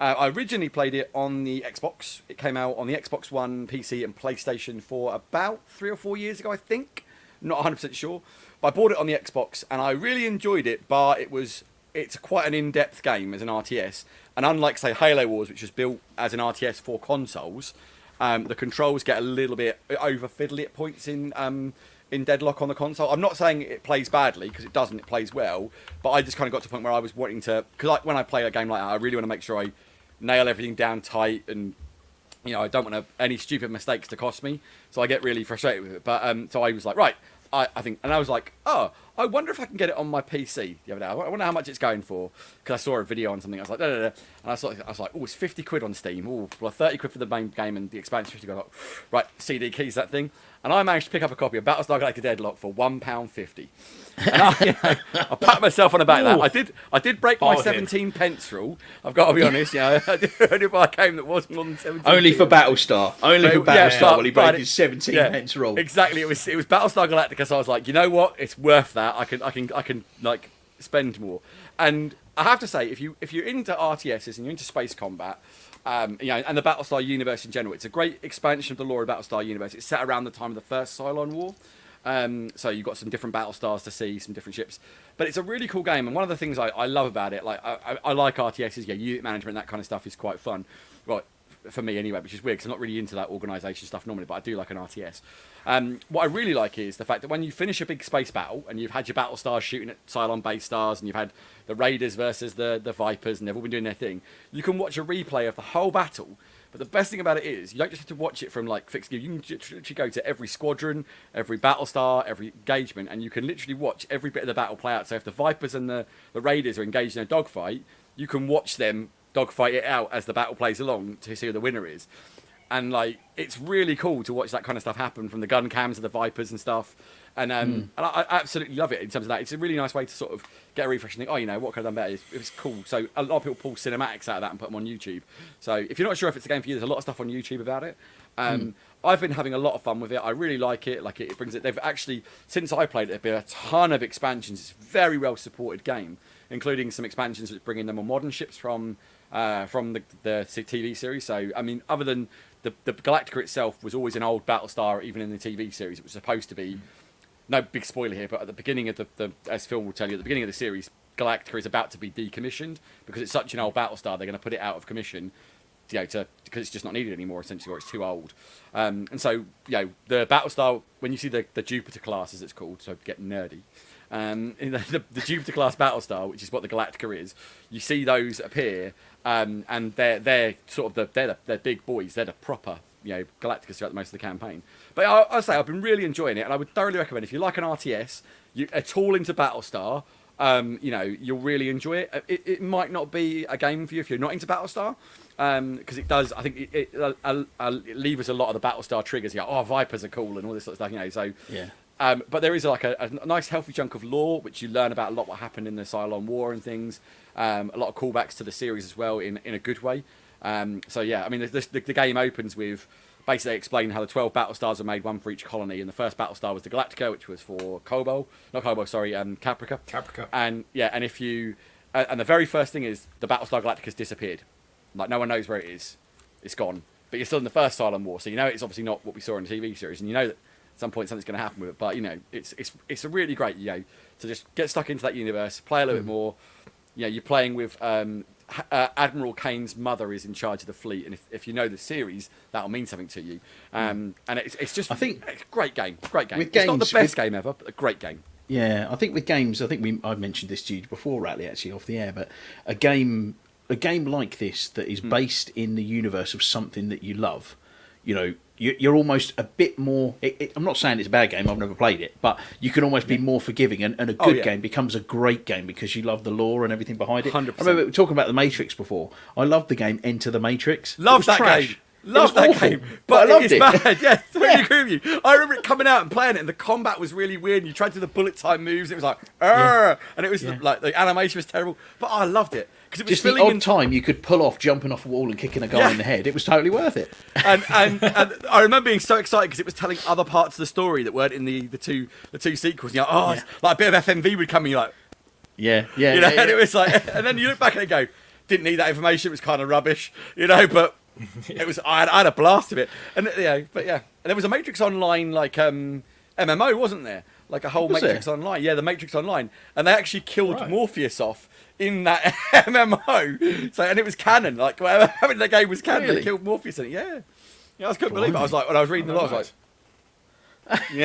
I originally played it on the Xbox. It came out on the Xbox One, PC, and PlayStation 4 about 3 or 4 years ago, I think. Not 100% sure. But I bought it on the Xbox, and I really enjoyed it, but it's quite an in-depth game as an RTS. And unlike, say, Halo Wars, which was built as an RTS for consoles, the controls get a little bit over-fiddly at points in Deadlock on the console. I'm not saying it plays badly, because it doesn't. It plays well. But I just kind of got to a point where I was wanting to... Because when I play a game like that, I really want to make sure I nail everything down tight, and I don't want any stupid mistakes to cost me. So I get really frustrated with it. But so I was like, right, I think... And I was like, I wonder if I can get it on my PC the other day. I wonder how much it's going for. Because I saw a video on something. I was like, And I was like, oh, it's 50 quid on Steam. Oh, well, 30 quid for the main game and the expansion. I got, right, CD keys, that thing. And I managed to pick up a copy of Battlestar Galactica Deadlock for £1.50. And I pat myself on the back of that. I did break my 17 pence rule. I've got to be honest. I did buy a game that was more than 17. Only for Battlestar. Will he break his 17 pence rule? Exactly. It was Battlestar Galactica. So I was like, you know what? It's worth that. I can like spend more. And I have to say, if you're into RTSs and you're into space combat, and the Battlestar universe in general, it's a great expansion of the lore of Battlestar universe. It's set around the time of the first Cylon War, so you've got some different Battlestars to see, some different ships. But it's a really cool game, and one of the things I love about it, I like RTSs, unit management, that kind of stuff is quite fun. Well, for me anyway, which is weird because I'm not really into that organisation stuff normally, but I do like an RTS. What I really like is the fact that when you finish a big space battle and you've had your Battlestars shooting at Cylon base stars and you've had the Raiders versus the Vipers and they've all been doing their thing, you can watch a replay of the whole battle. But the best thing about it is you don't just have to watch it from fixed view. You can literally go to every squadron, every Battlestar, every engagement, and you can literally watch every bit of the battle play out. So if the Vipers and the Raiders are engaged in a dogfight, you can watch them dogfight it out as the battle plays along to see who the winner is. And it's really cool to watch that kind of stuff happen from the gun cams of the Vipers and stuff. And and I absolutely love it in terms of that. It's a really nice way to sort of get a refresh and think, what could I have done better? It was cool. So a lot of people pull cinematics out of that and put them on YouTube. So if you're not sure if it's a game for you, there's a lot of stuff on YouTube about it. I've been having a lot of fun with it. I really like it. Like it brings it. They've actually, since I played it, there've been a ton of expansions. It's a very well supported game, including some expansions which bring in the more modern ships from the TV series. So I mean, other than the Galactica itself was always an old Battlestar, even in the TV series. It was supposed to be. No big spoiler here, but at the beginning of as Phil will tell you, at the beginning of the series, Galactica is about to be decommissioned because it's such an old Battlestar. They're going to put it out of commission, because it's just not needed anymore, essentially, or it's too old. And so, the Battlestar, when you see the Jupiter class, as it's called, so get nerdy, the Jupiter class Battlestar, which is what the Galactica is, you see those appear, and they're sort of they're big boys. They're the proper Galactica throughout most of the campaign. But I'll say I've been really enjoying it, and I would thoroughly recommend if you like an RTS, at all into Battlestar, you'll really enjoy it. It might not be a game for you if you're not into Battlestar, because it does. I think it levers a lot of the Battlestar triggers. Vipers are cool and all this sort of stuff. So yeah. But there is like a nice healthy chunk of lore which you learn about a lot what happened in the Cylon War and things. A lot of callbacks to the series as well in a good way. So yeah, I mean the game opens with basically explaining how the 12 Battlestars were made, one for each colony, and the first Battlestar was the Galactica, which was for Caprica. Caprica. And if you and the very first thing is the Battlestar Galactica's disappeared. Like no one knows where it is. It's gone. But you're still in the first Cylon War, so you know it's obviously not what we saw in the TV series, and you know that at some point something's going to happen with it. But it's a really great to just get stuck into that universe, play a little bit more. You're playing with Admiral Kane's mother is in charge of the fleet, and if you know the series, that'll mean something to you. And it's just, I think, it's a great game. It's not the best game ever, but a great game. Yeah, I think with games, I've mentioned this to you before, Ratley, actually off the air, but a game like this that is based in the universe of something that you love, you're almost a bit more. I'm not saying it's a bad game. I've never played it, but you can almost be more forgiving, and a good game becomes a great game because you love the lore and everything behind it. 100%. I remember talking about the Matrix before. I loved the game Enter the Matrix. Love that game. Love that game, but I loved it. Bad. Yeah, totally agree with you. I remember it coming out and playing it, and the combat was really weird. And you tried to do the bullet time moves, and it was like, and it was like the animation was terrible, but I loved it because it was just the odd time you could pull off jumping off a wall and kicking a guy in the head. It was totally worth it. And I remember being so excited because it was telling other parts of the story that weren't in the two sequels. It's like a bit of FMV would come, and you're like, and it was like, and then you look back and go, didn't need that information. It was kind of rubbish, but. It was. I had a blast of it, and and there was a Matrix Online MMO, wasn't there? Like a whole Matrix Online. Yeah, the Matrix Online, and they actually killed Morpheus off in that MMO. So and it was canon. Like whatever happened in the game was canon. Really? They killed Morpheus in it. Yeah, I just couldn't believe it. I was like, when I was reading the log, I was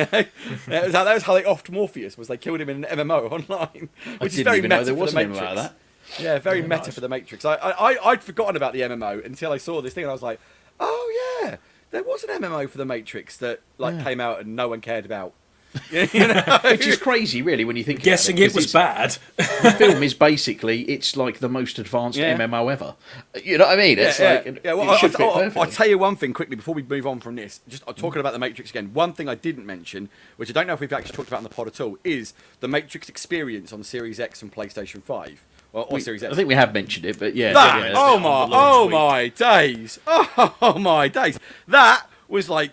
like. That was how they offed Morpheus. Was they killed him in an MMO online, which is very meta for the Matrix. Like that. Yeah, very meta for the Matrix. I'd forgotten about the MMO until I saw this thing, and I was like, oh yeah, there was an MMO for the Matrix that came out and no one cared about. Which is crazy, really, when you think. Guessing it was bad. The film is basically it's like the most advanced MMO ever. You know what I mean? It's I'll tell you one thing quickly before we move on from this. Just talking about the Matrix again. One thing I didn't mention, which I don't know if we've actually talked about in the pod at all, is the Matrix experience on Series X and PlayStation 5. Or Series X. I think we have mentioned it, but oh my days! Oh my days! That was like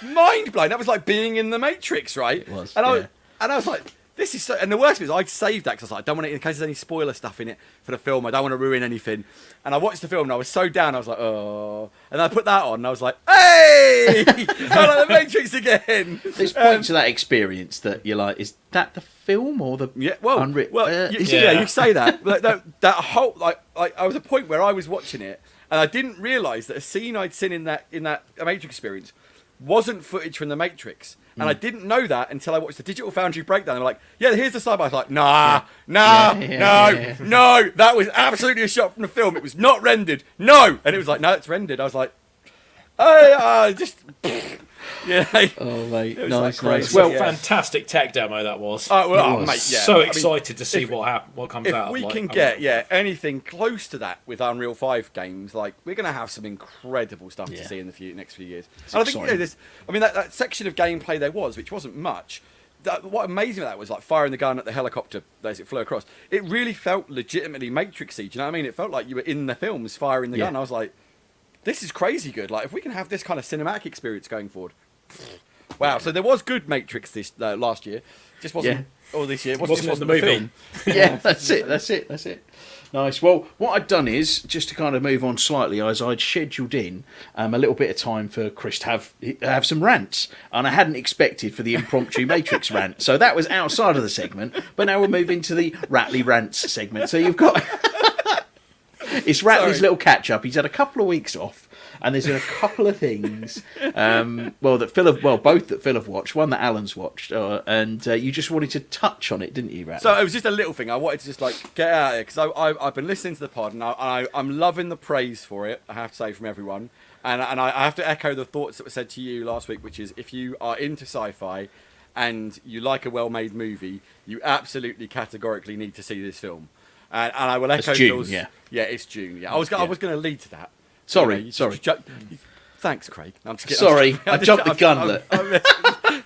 mind blowing. That was like being in the Matrix, right? It was. And I was like, this is so. And the worst bit is, I saved that because I was like, I don't want it in case there's any spoiler stuff in it for the film. I don't want to ruin anything. And I watched the film and I was so down. I was like, oh. And I put that on and I was like, hey, I like the Matrix again. There's points of that experience that you're like, is that the film or the unwritten? Well, you say that. That whole I was at a point where I was watching it and I didn't realise that a scene I'd seen in that Matrix experience wasn't footage from the Matrix. And I didn't know that until I watched the Digital Foundry breakdown. They were like, here's the side by. I was like, no, that was absolutely a shot from the film. It was not rendered. No. And it was like, no, it's rendered. I was like, Oh, mate. Nice. Well, fantastic tech demo that was. Mate, so excited to see what comes out. If we can get anything close to that with Unreal 5 games, like we're going to have some incredible stuff to see in the next few years. And I think that section of gameplay there was, which wasn't much. What amazed me about that was like firing the gun at the helicopter as it flew across. It really felt legitimately Matrixy. Do you know what I mean? It felt like you were in the films firing the gun. I was like, this is crazy good. Like, if we can have this kind of cinematic experience going forward. Wow. So there was good Matrix this last year. Just wasn't. Or this year. Wasn't just the movie. film. Yeah, that's it. Nice. Well, what I'd done is, just to kind of move on slightly, is I'd scheduled in a little bit of time for Chris to have some rants, and I hadn't expected for the impromptu Matrix rant, so that was outside of the segment. But now we're moving to the Ratley rants segment. So you've got it's Ratley's little catch up. He's had a couple of weeks off. And there's been a couple of things, both that Phil have watched, one that Alan's watched, and you just wanted to touch on it, didn't you, Rat? So it was just a little thing. I wanted to just like get out of here because I've been listening to the pod and I'm loving the praise for it. I have to say from everyone, and I have to echo the thoughts that were said to you last week, which is if you are into sci-fi and you like a well-made movie, you absolutely categorically need to see this film. And I will echo June, Phil's. yeah. Yeah, it's June. Yeah, I was going to lead to that. Sorry. Thanks, Craig. I'm just Sorry, I jumped the gun.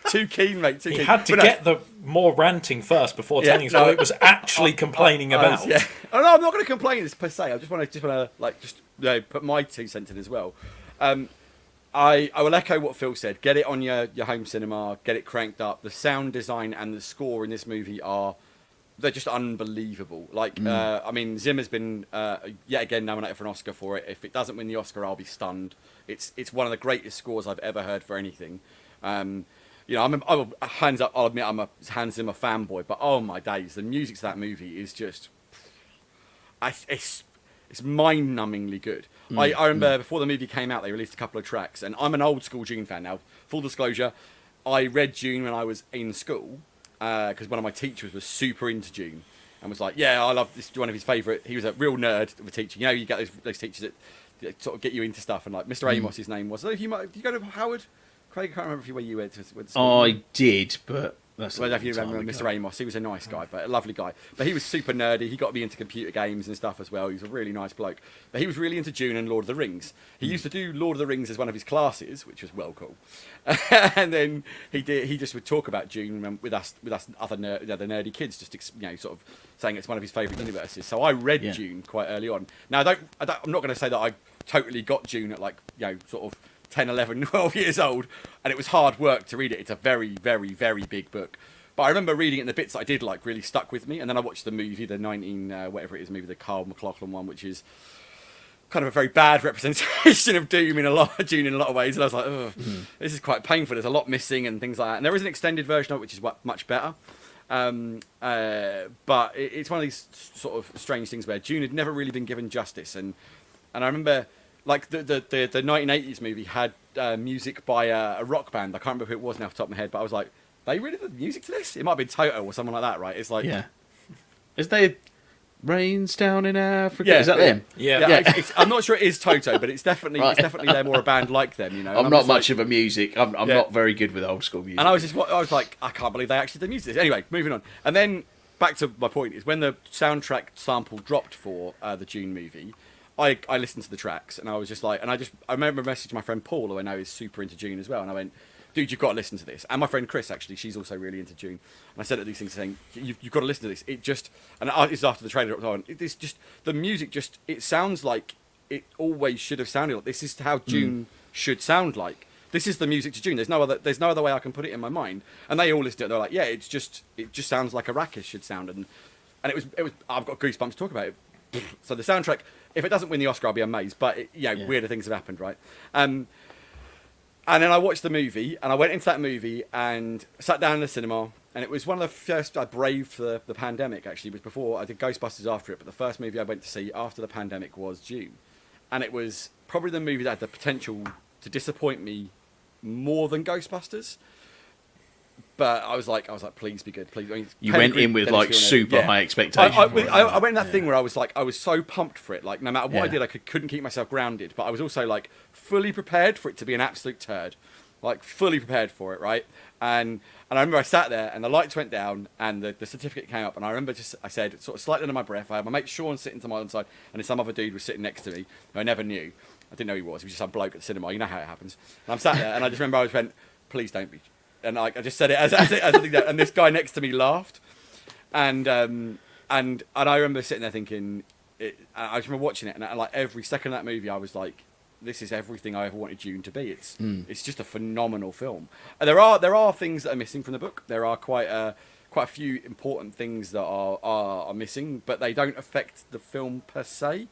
Too keen, mate. Too keen. He had to get the more ranting first before telling us what it was actually complaining about. Yeah. Oh, no, I'm not going to complain this per se. I just want to put my 2 cents in as well. I will echo what Phil said. Get it on your home cinema. Get it cranked up. The sound design and the score in this movie they're just unbelievable. Like, I mean, Zimmer's been yet again nominated for an Oscar for it. If it doesn't win the Oscar, I'll be stunned. It's one of the greatest scores I've ever heard for anything. I'll admit I'm a Hans Zimmer fanboy, but oh my days, the music to that movie is just, it's mind-numbingly good. I remember before the movie came out, they released a couple of tracks, and I'm an old school Dune fan now. Full disclosure, I read Dune when I was in school. Because one of my teachers was super into Dune and was like, yeah, I love this. One of his favourite. He was a real nerd of a teacher. You know, you get those teachers that sort of get you into stuff. And like Mr. Amos, his name was. Did you go to Howard? Craig, I can't remember where you went to school. I did, but that's if you remember Mr. Amos, he was a nice guy, but a lovely guy. But he was super nerdy. He got me into computer games and stuff as well. He was a really nice bloke. But he was really into Dune and Lord of the Rings. He used to do Lord of the Rings as one of his classes, which was well cool. And then he just would talk about Dune with us other the nerdy kids, just sort of saying it's one of his favourite universes. So I read Dune quite early on. Now I'm not going to say that I totally got Dune at sort of 10, 11, 12 years old, and it was hard work to read it. It's a very, very, very big book. But I remember reading it, and the bits that I did like really stuck with me. And then I watched the movie, the 19 whatever it is movie, the Carl McLachlan one, which is kind of a very bad representation of Dune in a lot of ways. And I was like, oh, this is quite painful. There's a lot missing and things like that. And there is an extended version of it, which is much better. But it's one of these sort of strange things where Dune had never really been given justice. And I remember, like, the 1980s movie had music by a rock band. I can't remember who it was now off the top of my head, but I was like, they really did the music to this? It might have been Toto or someone like that, right? It's like... Yeah. Is they... Rains down in Africa. Yeah, is that them? Yeah. I'm not sure it is Toto, but it's definitely they're more a band like them, you know. I'm not much of a music. I'm not very good with old school music. And I was like, I can't believe they actually did music. Anyway, moving on. And then back to my point is when the soundtrack sample dropped for the Dune movie, I listened to the tracks and I was just like, I remember messaging my friend Paul, who I know is super into Dune as well, and I went, dude, you've got to listen to this. And my friend Chris, actually, she's also really into Dune. And I said these things saying, you've got to listen to this. It just, and it's after the trailer dropped on, it's just, the music just, it sounds like it always should have sounded like. This is how Dune should sound like. This is the music to Dune. There's no other way I can put it in my mind. And they all listened to it. They're like, yeah, it just sounds like Arrakis should sound. And it was, I've got goosebumps to talk about it. So the soundtrack, if it doesn't win the Oscar, I'll be amazed. But weirder things have happened, right? And then I watched the movie, and I went into that movie and sat down in the cinema, and it was one of the first I braved for the pandemic, actually. It was before, I did Ghostbusters after it, but the first movie I went to see after the pandemic was Dune. And it was probably the movie that had the potential to disappoint me more than Ghostbusters. But I was like, please be good, please. I mean, you went in with like super high expectations. I went in that thing where I was so pumped for it. Like no matter what I did, I couldn't keep myself grounded. But I was also like fully prepared for it to be an absolute turd, like fully prepared for it, right? And I remember I sat there and the lights went down and the certificate came up, and I remember I said sort of slightly under my breath. I had my mate Sean sitting to my other side, and then some other dude was sitting next to me who I never knew. I didn't know who he was. He was just some bloke at the cinema. You know how it happens. And I'm sat there and I just remember I went, please don't be. And I just said it as a thing that, and this guy next to me laughed, and I remember sitting there thinking, I just remember watching it, and like every second of that movie, I was like, this is everything I ever wanted Dune to be. It's just a phenomenal film. And there are things that are missing from the book. There are quite a few important things that are missing, but they don't affect the film per se.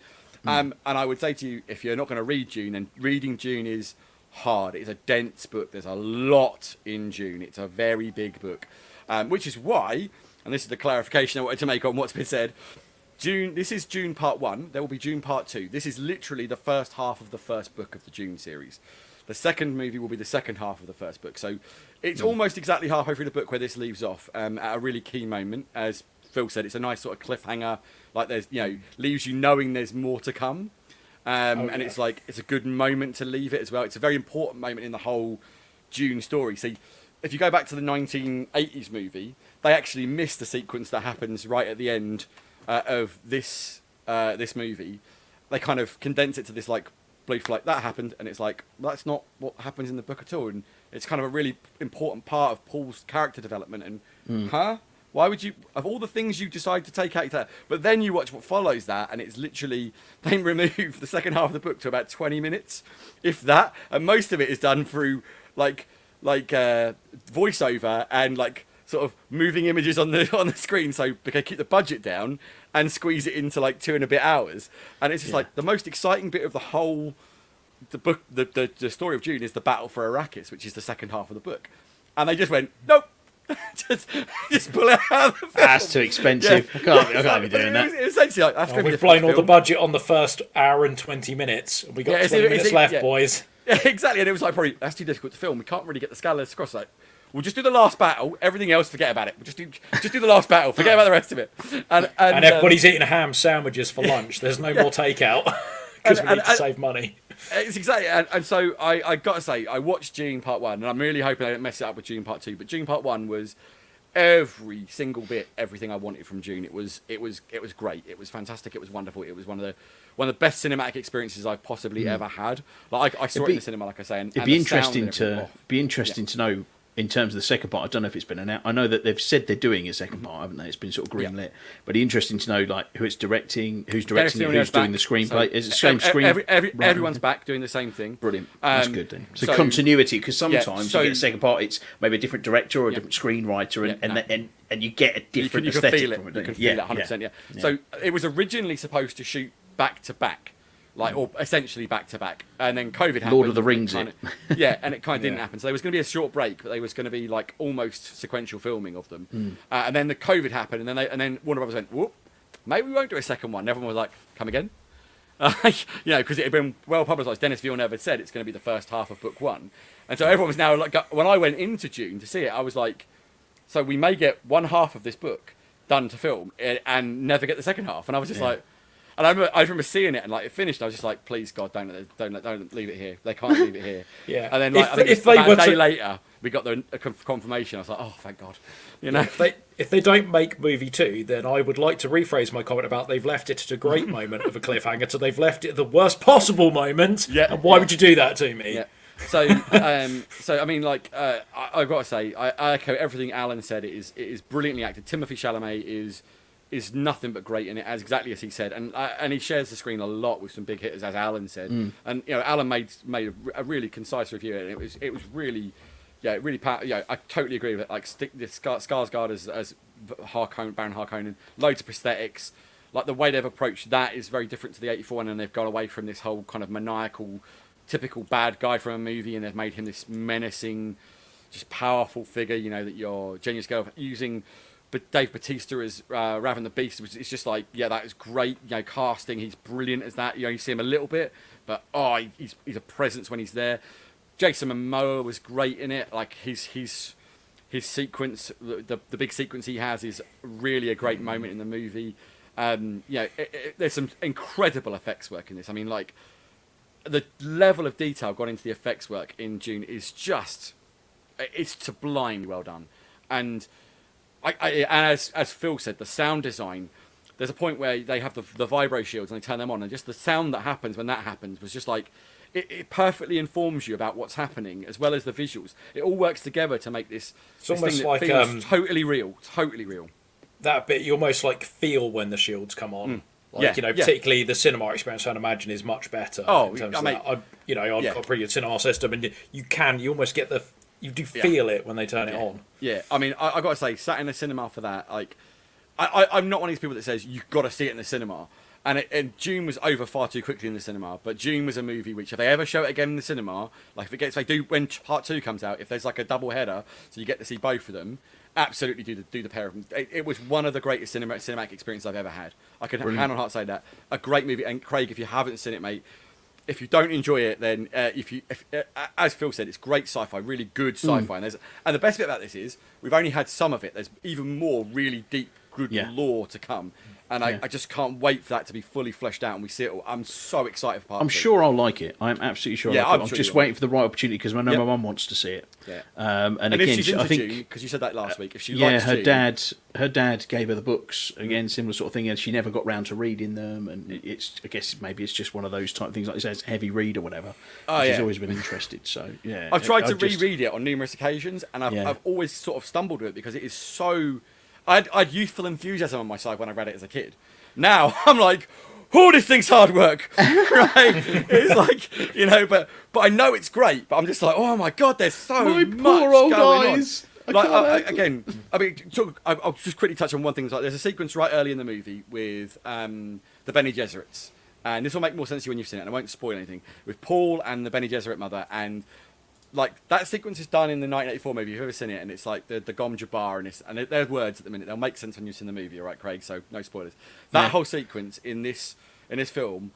And I would say to you, if you're not going to read Dune, then reading Dune is hard. It's a dense book. There's a lot in Dune. It's a very big book, which is why, and this is the clarification I wanted to make on what's been said, this is Dune Part 1. There will be Dune Part 2. This is literally the first half of the first book of the Dune series. The second movie will be the second half of the first book. So it's almost exactly halfway through the book where this leaves off, at a really key moment. As Phil said, it's a nice sort of cliffhanger. Like there's, leaves you knowing there's more to come. And it's like, it's a good moment to leave it as well. It's a very important moment in the whole Dune story. See, if you go back to the 1980s movie, they actually missed the sequence that happens right at the end of this movie. They kind of condense it to this like brief, like that happened, and it's like, that's not what happens in the book at all. And it's kind of a really important part of Paul's character development. And why would you, of all the things you decide to take out of that, but then you watch what follows that, and it's literally, they remove the second half of the book to about 20 minutes, if that, and most of it is done through like voiceover and like sort of moving images on the screen, so they can keep the budget down and squeeze it into like 2 and a bit hours. And it's just like the most exciting bit of the whole book, the story of Dune, is the battle for Arrakis, which is the second half of the book. And they just went, nope. just pull it out of the film. That's too expensive. I can't be doing that. It was essentially like, that's we've blown all the budget on the first hour and 20 minutes. We got 20 minutes left, boys. Yeah, exactly. And it was like, probably, that's too difficult to film. We can't really get the scalars across. Like, we'll just do the last battle. Everything else, forget about it. We'll just do the last battle. Forget about the rest of it. And everybody's eating ham sandwiches for lunch. There's no more takeout because we need to save money. It's exactly, and so I got to say, I watched Dune Part 1, and I'm really hoping I don't mess it up with Dune Part 2. But Dune Part 1 was every single bit, everything I wanted from Dune. It was great. It was fantastic. It was wonderful. It was one of the best cinematic experiences I've possibly ever had. Like I saw it in the cinema, like I say. And, it'd be interesting to know. In terms of the second part, I don't know if it's been announced. I know that they've said they're doing a second part, haven't they? It's been sort of greenlit. Yeah. But it's interesting to know like who it's directing, who's directing it, who's doing the screenplay. So, is it the same screen? Everyone's back doing the same thing. Brilliant. That's good then. So continuity, because sometimes you get a second part, it's maybe a different director or a different screenwriter, and you get a different aesthetic from it. You can feel it 100%. Yeah. So it was originally supposed to shoot back to back. Or essentially back to back, and then COVID happened. Lord of the Rings, and it kind of didn't happen. So there was going to be a short break, but there was going to be like almost sequential filming of them. And then the COVID happened, and then Warner Brothers went, "Whoop, maybe we won't do a second one." And everyone was like, "Come again?" Because it had been well publicised. Denis Villeneuve had said it's going to be the first half of book 1, and so everyone was now like, when I went into Dune to see it, I was like, "So we may get one half of this book done to film and never get the second half," and I was just like. And I remember seeing it, and like it finished. I was just like, "Please, God, don't leave it here. They can't leave it here." Yeah. And then, like, I think about a day later, we got the confirmation. I was like, "Oh, thank God." If they don't make movie 2, then I would like to rephrase my comment about they've left it at a great moment of a cliffhanger to they've left it at the worst possible moment. Yeah. And why would you do that to me? Yeah. So I mean, like, I've got to say, I echo everything Alan said. It is brilliantly acted. Timothée Chalamet is nothing but great in it, as exactly as he said, and he shares the screen a lot with some big hitters, as Alan said. And Alan made a really concise review, and it was really, really powerful. I totally agree with it. Like Skarsgård as Baron Harkonnen, loads of prosthetics. Like the way they've approached that is very different to the '84 one, and they've gone away from this whole kind of maniacal, typical bad guy from a movie, and they've made him this menacing, just powerful figure. That you're genuinely scared of using. But Dave Bautista as Raven the Beast, it's just like, that is great. Casting, he's brilliant as that. You see him a little bit, but he's a presence when he's there. Jason Momoa was great in it. Like his sequence, the big sequence he has is really a great moment in the movie. There's some incredible effects work in this. I mean, like the level of detail gone into the effects work in Dune is it's sublimely well done. And as Phil said, the sound design, there's a point where they have the vibro shields and they turn them on, and just the sound that happens when that happens was just like, it perfectly informs you about what's happening, as well as the visuals. It all works together to make this almost thing that like feels totally real. That bit you almost like feel when the shields come on. Particularly the cinema experience, I'd imagine, is much better. Oh, in terms I of mean, that. I've got a pretty good cinema system, and you almost get you do feel it when they turn it on. Yeah, I mean, I got to say, sat in the cinema for that, like, I'm not one of these people that says you've got to see it in the cinema. And Dune was over far too quickly in the cinema, but Dune was a movie which, if they ever show it again in the cinema, like if they do when Part 2 comes out, if there's like a double header, so you get to see both of them, absolutely do the pair of them. It was one of the greatest cinematic experiences I've ever had. I can hand on heart say that. A great movie, and Craig, if you haven't seen it, mate, if you don't enjoy it, then as Phil said, it's great sci-fi, really good sci-fi. And the best bit about this is we've only had some of it. There's even more really deep, good lore to come. And I just can't wait for that to be fully fleshed out and we see it all. I'm so excited for part 2. I'm sure I'll like it. I'm absolutely sure. I'm just waiting for the right opportunity because I know my mum wants to see it. Yeah. And if again, she's into I think Dune, because you said that last week, if she likes her Dune, her dad gave her the books again, similar sort of thing, and she never got round to reading them. And I guess maybe it's just one of those type of things, like it says, heavy read or whatever. She's always been interested. So yeah, I've tried to reread it on numerous occasions, and I've always sort of stumbled with it because it is so. I had youthful enthusiasm on my side when I read it as a kid. Now I'm like, oh, this thing's hard work, right? It's like, but I know it's great. But I'm just like, oh my god, there's so much poor old going eyes. on. I'll just quickly touch on one thing. Like, there's a sequence right early in the movie with the Bene Gesserits, and this will make more sense to you when you've seen it. And I won't spoil anything with Paul and the Bene Gesserit mother, and like that sequence is done in the 1984 movie. If you've ever seen it, and it's like the Gom Jabbar and there's words at the minute. They'll make sense when you've seen the movie, all right, Craig? So no spoilers. That whole sequence in this film,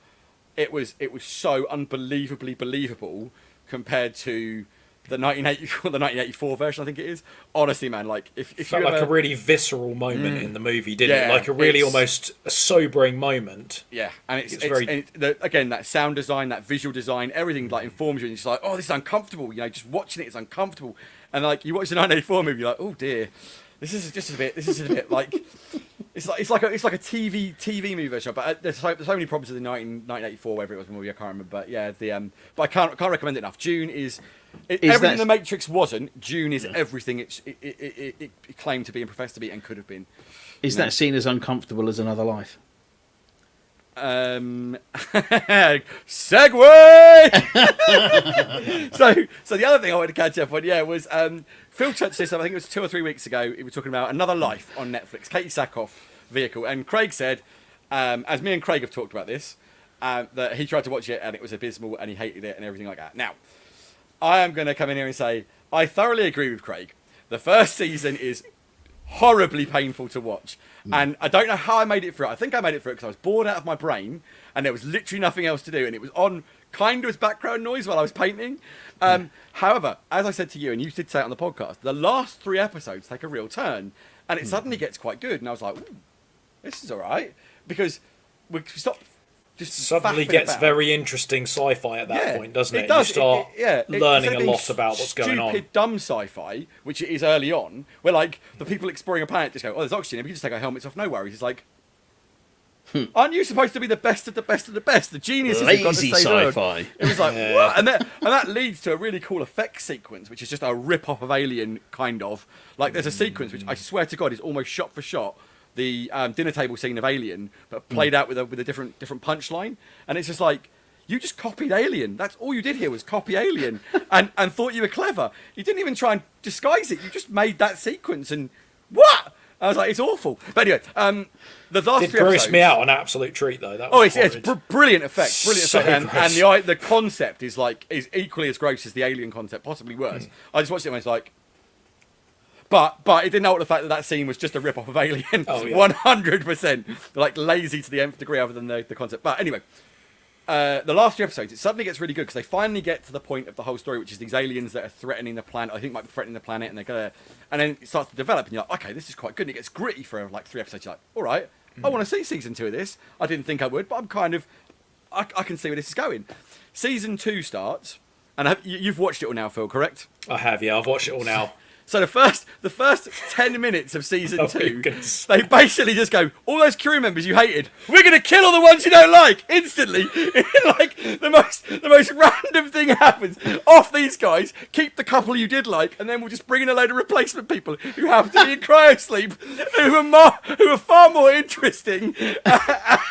it was so unbelievably believable compared to the 1984 version, I think it is. Honestly, man, like if it felt like a really visceral moment in the movie, didn't it? Like a really almost a sobering moment. Yeah, and again, that sound design, that visual design, everything like informs you, and it's like, oh, this is uncomfortable. Just watching it is uncomfortable. And like you watch the 1984 movie, you're like, oh dear, this is a bit like. It's like a TV movie version, but there's so many problems with the 1984, whatever it was movie, I can't remember. But yeah, but I can't recommend it enough. Dune is everything the Matrix wasn't. Dune is everything it claimed to be and professed to be and could have been. Is that seen as uncomfortable as Another Life? Segue. so the other thing I wanted to catch up on, was Phil touched this up. I think it was 2 or 3 weeks ago. He was talking about Another Life on Netflix, Katie Sackhoff vehicle, and Craig said, as me and Craig have talked about this, that he tried to watch it and it was abysmal and he hated it and everything like that. Now, I am going to come in here and say I thoroughly agree with Craig. The first season is horribly painful to watch. And I don't know how I made it through. I think I made it through because I was bored out of my brain and there was literally nothing else to do. And it was on kind of as background noise while I was painting. However, as I said to you, and you did say it on the podcast, the last 3 episodes take a real turn and it suddenly gets quite good. And I was like, ooh, this is all right. Because we stopped just suddenly gets very interesting sci-fi at that point, doesn't it? You start learning a lot about what's going on. Stupid, dumb sci-fi, which it is early on, where like the people exploring a planet just go, "Oh, there's oxygen. If you just take our helmets off, no worries." It's like, aren't you supposed to be the best of the best of the best? The geniuses who've got to Lazy stay sci-fi. It was like, what? And that leads to a really cool effects sequence, which is just a rip-off of Alien, kind of. Like there's a sequence which I swear to God is almost shot for shot the dinner table scene of Alien, but played out with a different punchline, and it's just like, you just copied Alien. That's all you did here was copy Alien, and thought you were clever. You didn't even try and disguise it. You just made that sequence, and what? I was like, it's awful. But anyway, the last 3 gross episodes, me out, an absolute treat though. That was it's brilliant effect, and gross. the concept is equally as gross as the Alien concept, possibly worse. I just watched it and I was like. But it didn't know the fact that scene was just a rip-off of Alien, 100%, like lazy to the nth degree other than the concept. But anyway, the last 3 episodes, it suddenly gets really good because they finally get to the point of the whole story, which is these aliens that are threatening the planet. I think might be threatening the planet, and and then it starts to develop, and you're like, okay, this is quite good. And it gets gritty for like 3 episodes. You're like, all right, I want to see season 2 of this. I didn't think I would, but I'm kind of, I can see where this is going. Season 2 starts, and you've watched it all now, Phil, correct? I have, yeah. I've watched it all now. So the first 10 minutes of season 2, they basically just go, all those crew members you hated, we're going to kill all the ones you don't like instantly. Like the most random thing happens. Off these guys, keep the couple you did like, and then we'll just bring in a load of replacement people who happen to be in cryosleep, who are far more interesting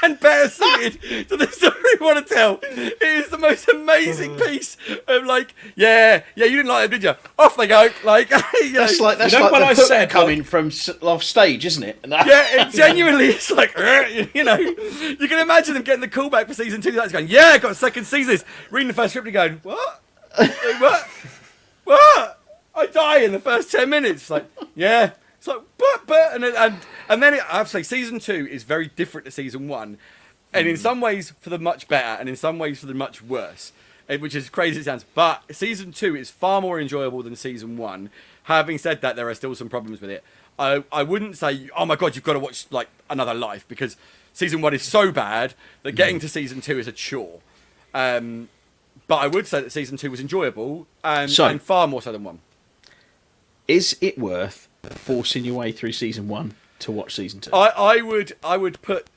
and better suited to the story we want to tell. It is the most amazing piece of like, yeah, you didn't like them, did you? Off they go. Like, that's like You know like when the I hook said, coming from off stage, isn't it? yeah, it genuinely, it's like, you know, you can imagine them getting the callback for season 2. That's going, yeah, got a second season. Reading the first script and going, what? Like, what? I die in the first 10 minutes. Like, yeah. It's like, but, and then I have to say, season 2 is very different to season 1, and in some ways for the much better, and in some ways for the much worse, which is crazy as it sounds. But season 2 is far more enjoyable than season 1. Having said that, there are still some problems with it. I wouldn't say, oh my god, you've got to watch like Another Life, because season 1 is so bad that getting to season 2 is a chore. But I would say that season 2 was enjoyable, and far more so than 1. Is it worth forcing your way through season 1 to watch season 2? I would put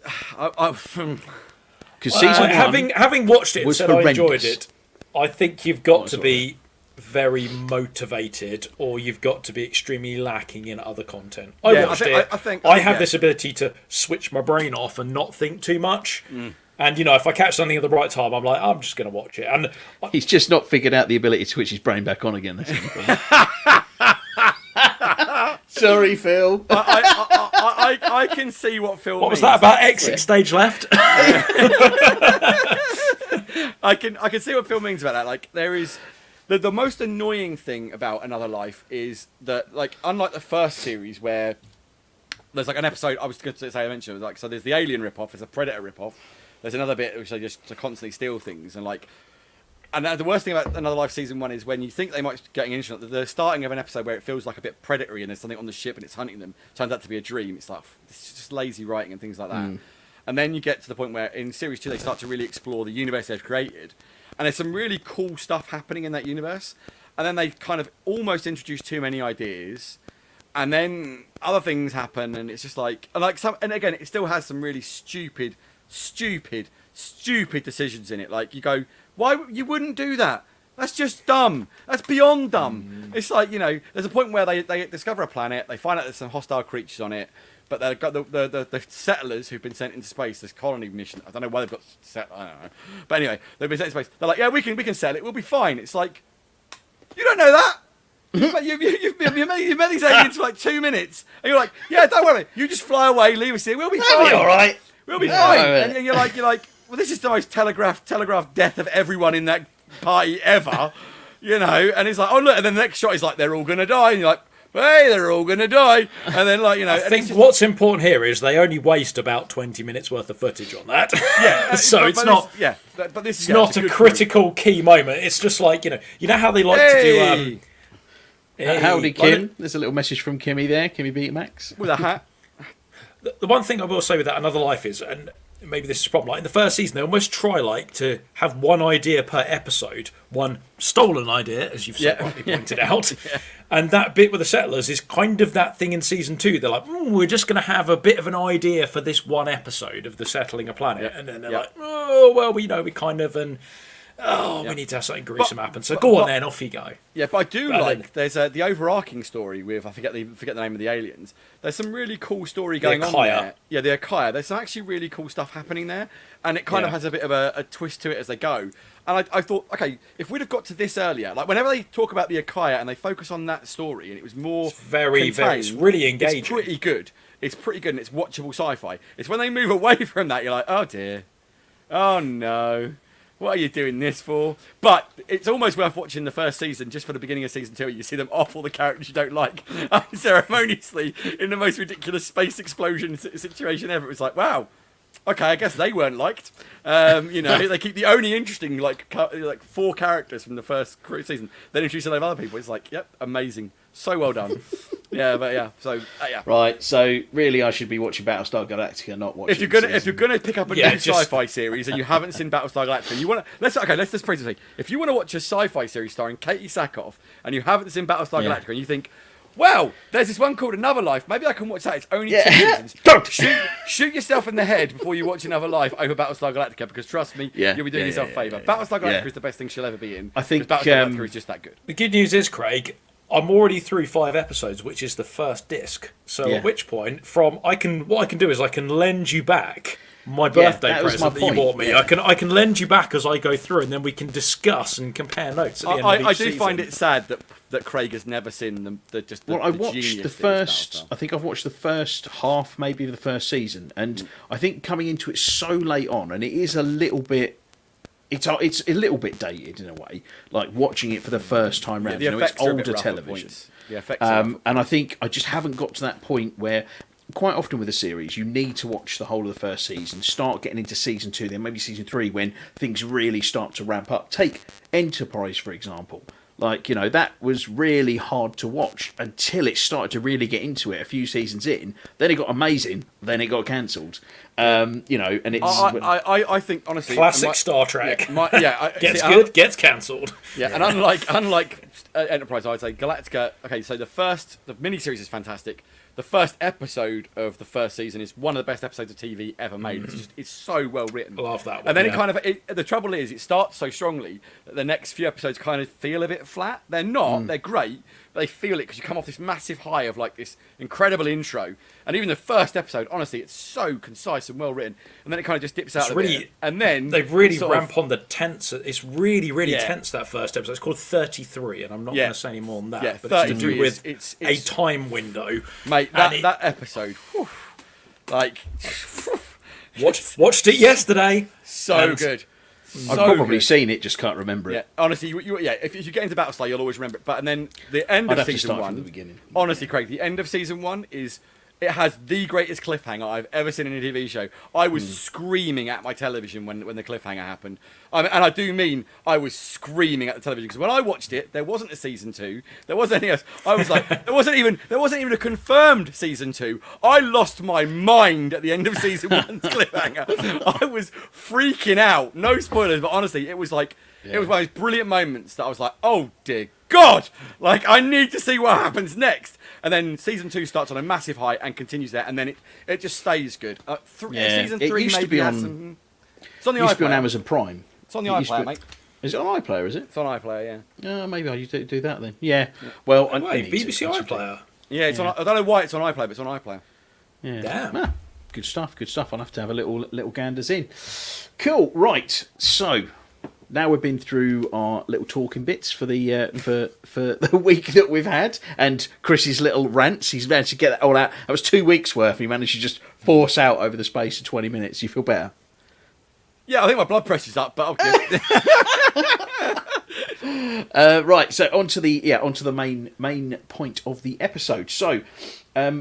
Because season 1, having watched it and said horrendous. I enjoyed it, I think you've got to be very motivated, or you've got to be extremely lacking in other content. I watched it. I have this ability to switch my brain off and not think too much. And, you know, if I catch something at the right time, I'm like, I'm just going to watch it. And he's just not figured out the ability to switch his brain back on again. Sorry, Phil. I can see what Phil what was means. that about? Exit stage left? I can see what Phil means about that. Like, there is... The most annoying thing about Another Life is that, like, unlike the first series where there's, like, an episode... I was going to say, I mentioned, like, so there's the Alien ripoff, there's a Predator ripoff, there's another bit which they just to constantly steal things, and, like... And the worst thing about Another Life season 1 is when you think they might be getting interesting, the starting of an episode where it feels like a bit predatory and there's something on the ship and it's hunting them, turns out to be a dream. It's like, it's just lazy writing and things like that. And then you get to the point where in series 2 they start to really explore the universe they've created. And there's some really cool stuff happening in that universe. And then they kind of almost introduce too many ideas. And then other things happen, and it's just like, and again, it still has some really stupid decisions in it. Like, you go, why you wouldn't do that? That's just dumb. That's beyond dumb. It's like, you know, there's a point where they discover a planet, they find out there's some hostile creatures on it, but they've got the settlers who've been sent into space, this colony mission. I don't know why they've got set. I don't know. But anyway, they've been sent into space. They're like, yeah, we can set it. We'll be fine. It's like, you don't know that. You've met these aliens for like 2 minutes, and you're like, yeah, don't worry. You just fly away, leave us here. We'll be fine. Be all right. We'll be fine. And you're like, well, this is the most telegraphed death of everyone in that party ever, you know. And it's like, oh look, and then the next shot is like, they're all gonna die, and you're like, hey, they're all gonna die, and then like, you know. I think what's important here is they only waste about 20 minutes worth of footage on that. Yeah, so it's not. But this is not a critical key moment. It's just like, you know how they like to do. Howdy, Kim. There's a little message from Kimmy there. Kimmy Betamax with a hat. The one thing I will say with that Another Life is, and maybe this is a problem, like in the first season, they almost try like to have one idea per episode, one stolen idea, as you've so rightly pointed out. And that bit with the settlers is kind of that thing in season 2. They're like, we're just going to have a bit of an idea for this one episode of the settling a planet. And then they're like, oh, well, we kind of, and we need to have something gruesome happen. So go on then, off you go. Yeah, but I do there's the overarching story with, I forget the name of the aliens. There's some really cool story going on there. Yeah, the Akaya. There's some actually really cool stuff happening there. And it kind of has a bit of a twist to it as they go. And I thought, okay, if we'd have got to this earlier, like whenever they talk about the Akaya and they focus on that story and it was more it's really engaging. It's pretty good. It's pretty good and it's watchable sci-fi. It's when they move away from that, you're like, oh dear. Oh no. What are you doing this for? But it's almost worth watching the first season just for the beginning of season 2. You see them off all the characters you don't like unceremoniously in the most ridiculous space explosion situation ever. It was like, wow. Okay, I guess they weren't liked. You know, they keep the only interesting like 4 characters from the first season. Then introduce a lot of other people. It's like, yep, amazing, so well done. Right, so really, I should be watching Battlestar Galactica, not watching. If you're gonna pick up a new sci-fi series and you haven't seen Battlestar Galactica, and you want to let's just phrase it. If you want to watch a sci-fi series starring Katie Sackhoff and you haven't seen Battlestar Galactica and you think, well, there's this one called Another Life. Maybe I can watch that. It's only 2 seasons. Don't shoot yourself in the head before you watch Another Life over Battlestar Galactica, because trust me, you'll be doing yourself a favour. Battlestar Galactica is the best thing she'll ever be in. I think Battlestar Galactica is just that good. The good news is, Craig, I'm already through 5 episodes, which is the first disc. So at which point, what I can do is I can lend you back my birthday present that you bought me. I can lend you back as I go through, and then we can discuss and compare notes at the end of each I season. do find it sad that Craig has never seen I watched the first. I think I've watched the first half, maybe of the first season, and I think coming into it so late on, and it is a little bit. It's a little bit dated in a way, like watching it for the first time round. It's older television. The effects are and I think I just haven't got to that point where, quite often with a series, you need to watch the whole of the first season, start getting into season 2, then maybe season 3, when things really start to ramp up. Take Enterprise, for example. Like, that was really hard to watch until it started to really get into it a few seasons in. Then it got amazing. Then it got cancelled. And it's... I think, honestly... Classic Star Trek. Gets good, gets cancelled. Yeah, and unlike Enterprise, I'd say Galactica... Okay, so the miniseries is fantastic. The first episode of the first season is one of the best episodes of TV ever made. It's so well written. Love that one. And then the trouble is, it starts so strongly that the next few episodes kind of feel a bit flat. They're not. They're great. But they feel it because you come off this massive high of like this incredible intro. And even the first episode, honestly, it's so concise and well written. And then it kind of just dips out a bit. And then they really ramp on the tense. It's really, really tense, that first episode. It's called 33, and I'm not going to say any more than that. Yeah, but 33 it's to do with a time window. Mate, that episode, watched it yesterday. So good. I've probably seen it, just can't remember it. Honestly, if you get into Battlestar, you'll always remember it. But and then the end of season 1. From the beginning. Honestly, Craig, the end of season 1 it has the greatest cliffhanger I've ever seen in a TV show. I was screaming at my television when the cliffhanger happened. And I do mean I was screaming at the television, because when I watched it, there wasn't a season 2. There wasn't anything else. I was like, there wasn't even a confirmed season 2. I lost my mind at the end of season 1's cliffhanger. I was freaking out. No spoilers, but honestly, it was like it was one of those brilliant moments that I was like, oh dear God, like I need to see what happens next. And then season 2 starts on a massive high and continues there, and then it just stays good. Season 3 it used to be on. It's on the iPlayer. Used to be on Amazon Prime. It's on the iPlayer, mate. Is it on iPlayer? Is it? It's on iPlayer, yeah. Maybe I do that then. Yeah. Well, BBC iPlayer. Yeah, it's on. I don't know why it's on iPlayer, but it's on iPlayer. Yeah. Damn. Good stuff. Good stuff. I'll have to have a little ganders in. Cool. Right. So. Now we've been through our little talking bits for the for the week that we've had, and Chris's little rants. He's managed to get that all out. That was 2 weeks worth. He managed to just force out over the space of 20 minutes. You feel better? Yeah, I think my blood pressure's up, but okay. Right. So onto the main point of the episode. So.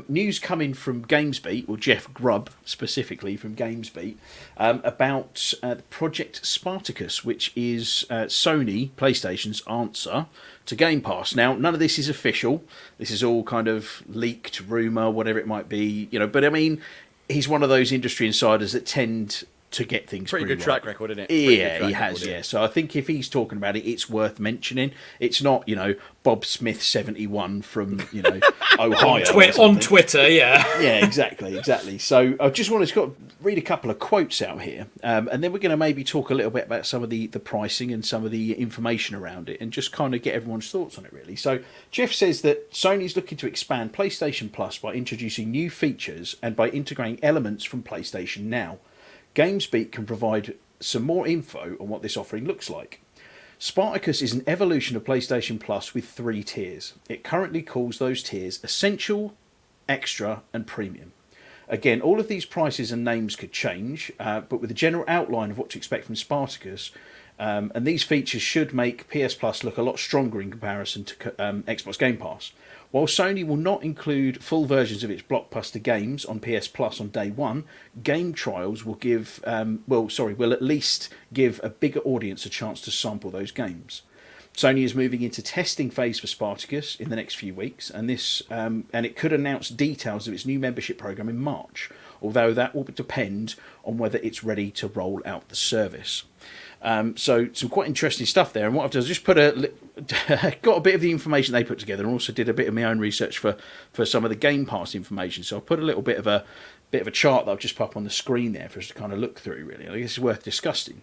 News coming from GamesBeat, or Jeff Grubb specifically from GamesBeat, about Project Spartacus, which is Sony PlayStation's answer to Game Pass. Now, none of this is official. This is all kind of leaked rumour, whatever it might be. But I mean, he's one of those industry insiders that tend to get things pretty good right. track record, isn't it? Yeah, he has. Yeah, so I think if he's talking about it, it's worth mentioning. It's not, Bob Smith 71 from Ohio on Twitter. Yeah, yeah, exactly. So I just wanted to read a couple of quotes out here, and then we're going to maybe talk a little bit about some of the pricing and some of the information around it, and just kind of get everyone's thoughts on it, really. So Jeff says that Sony's looking to expand PlayStation Plus by introducing new features and by integrating elements from PlayStation Now. GamesBeat can provide some more info on what this offering looks like. Spartacus is an evolution of PlayStation Plus with 3 tiers. It currently calls those tiers Essential, Extra and Premium. Again, all of these prices and names could change, but with a general outline of what to expect from Spartacus, and these features should make PS Plus look a lot stronger in comparison to Xbox Game Pass. While Sony will not include full versions of its blockbuster games on PS Plus on day one, game trials will will at least give a bigger audience a chance to sample those games. Sony is moving into testing phase for Spartacus in the next few weeks, and it could announce details of its new membership program in March. although that will depend on whether it's ready to roll out the service. So some quite interesting stuff there. And what I've done is just got a bit of the information they put together, and also did a bit of my own research for some of the Game Pass information. So I've put a little bit of a chart that I've just put up on the screen there for us to kind of look through, really. I guess it's worth discussing.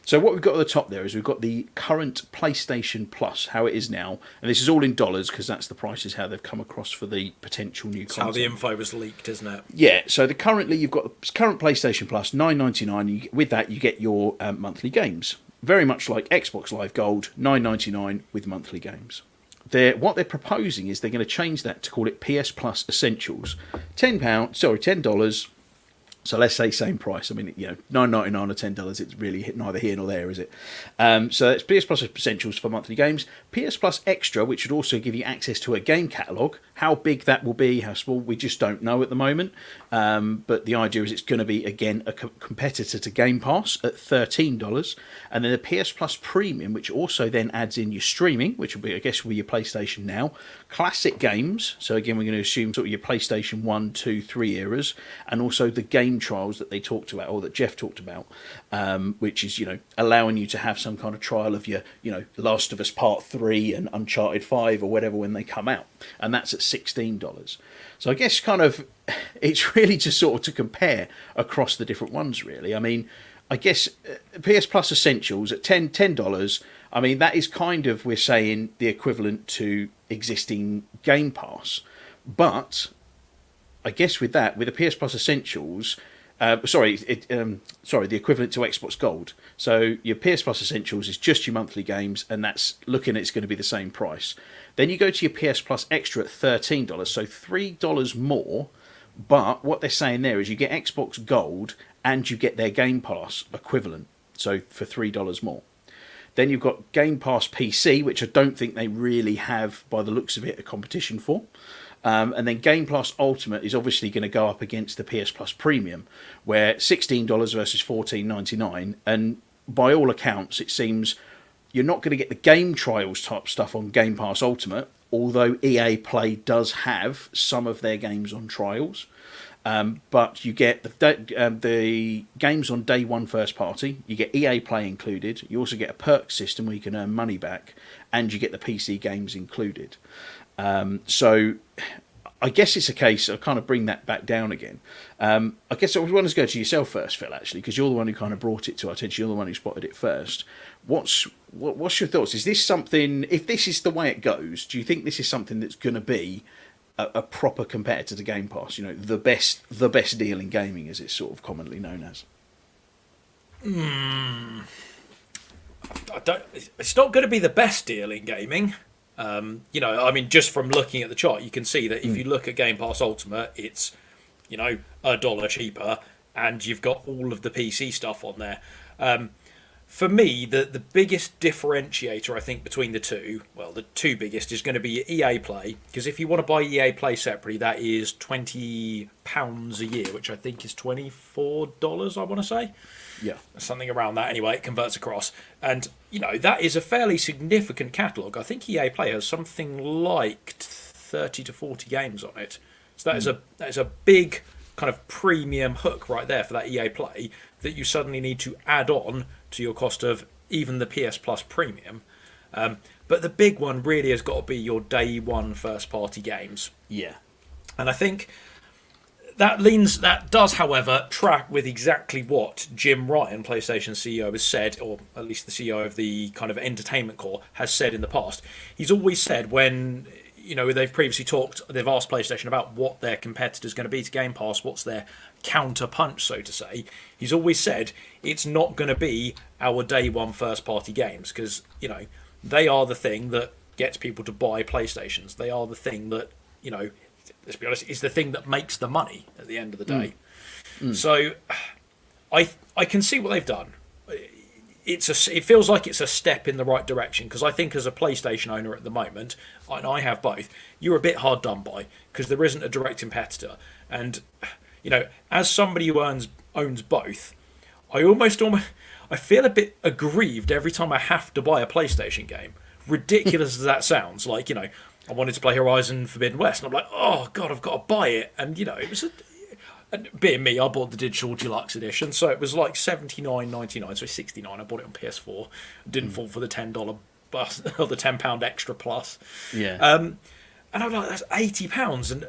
So what we've got at the top there is we've got the current PlayStation Plus, how it is now, and this is all in dollars because that's the prices how they've come across for the potential new content. How the info was leaked, isn't it? Yeah, so you've got the current PlayStation Plus, $9.99. With that, you get your monthly games. Very much like Xbox Live Gold, $9.99 with monthly games. What they're proposing is they're going to change that to call it PS Plus Essentials. $10. So let's say same price. I mean, $9.99 or $10. It's really neither here nor there, is it? So it's PS Plus Essentials for monthly games. PS Plus Extra, which would also give you access to a game catalogue. How big that will be, how small, we just don't know at the moment. But the idea is it's going to be, again, a competitor to Game Pass at $13. And then the PS Plus Premium, which also then adds in your streaming, which will be, I guess, will be your PlayStation Now. Classic games. So again, we're going to assume sort of your PlayStation 1, 2, 3 eras. And also the game trials that they talked about, or that Jeff talked about, which is, allowing you to have some kind of trial of your, Last of Us Part 3 and Uncharted 5 or whatever when they come out. And that's at $16. So I guess kind of it's really just sort of to compare across the different ones, really. I mean, I guess PS Plus Essentials at $10, I mean, that is kind of, we're saying, the equivalent to existing Game Pass. But I guess with the PS Plus Essentials, the equivalent to Xbox Gold. So your PS Plus Essentials is just your monthly games, and it's going to be the same price. Then you go to your PS Plus Extra at $13, so $3 more. But what they're saying there is you get Xbox Gold and you get their Game Pass equivalent, so for $3 more. Then you've got Game Pass PC, which I don't think they really have, by the looks of it, a competition for. And then Game Pass Ultimate is obviously going to go up against the PS Plus Premium, where $16 versus $14.99. And by all accounts, it seems you're not going to get the game trials type stuff on Game Pass Ultimate, although EA Play does have some of their games on trials. But you get the games on day one first party, you get EA Play included, you also get a perk system where you can earn money back, and you get the PC games included. So I guess it's a case of kind of bring that back down again. I guess I want to go to yourself first, Phil, actually, because you're the one who kind of brought it to our attention. You're the one who spotted it first. What's your thoughts? Is this something, if this is the way it goes, do you think this is something that's going to be a proper competitor to Game Pass? The best deal in gaming, as it's sort of commonly known as. It's not going to be the best deal in gaming. I mean, just from looking at the chart, you can see that if you look at Game Pass Ultimate, it's, $1 cheaper, and you've got all of the PC stuff on there. For me, the biggest differentiator, I think, between the two, well, the two biggest, is going to be EA Play, because if you want to buy EA Play separately, that is £20 a year, which I think is $24, I want to say. Yeah. Something around that, anyway, it converts across. And, that is a fairly significant catalogue. I think EA Play has something like 30 to 40 games on it. So that is a big kind of premium hook right there for that EA Play that you suddenly need to add on to your cost of even the PS Plus Premium. But the big one really has got to be your day one first party games. Yeah. And I think that does, however, track with exactly what Jim Ryan, PlayStation CEO, has said, or at least the CEO of the kind of entertainment core, has said in the past. He's always said when, they've previously they've asked PlayStation about what their competitor's going to be to Game Pass, what's their counter punch, so to say. He's always said it's not going to be our day one first party games, because, they are the thing that gets people to buy PlayStations. They are the thing that, let's be honest, is the thing that makes the money at the end of the day. So I can see what they've done. It feels like it's a step in the right direction, because I think as a PlayStation owner at the moment, and I have both, you're a bit hard done by, because there isn't a direct competitor. And, as somebody who owns both, I feel a bit aggrieved every time I have to buy a PlayStation game. Ridiculous as that sounds. Like, I wanted to play Horizon Forbidden West, and I'm like, oh god, I've got to buy it. And it was And being me, I bought the digital deluxe edition, so it was like $79.99, so $69. I bought it on PS4. Didn't fall for the $10 bus or the £10 extra plus. Yeah. And I'm like, that's £80, and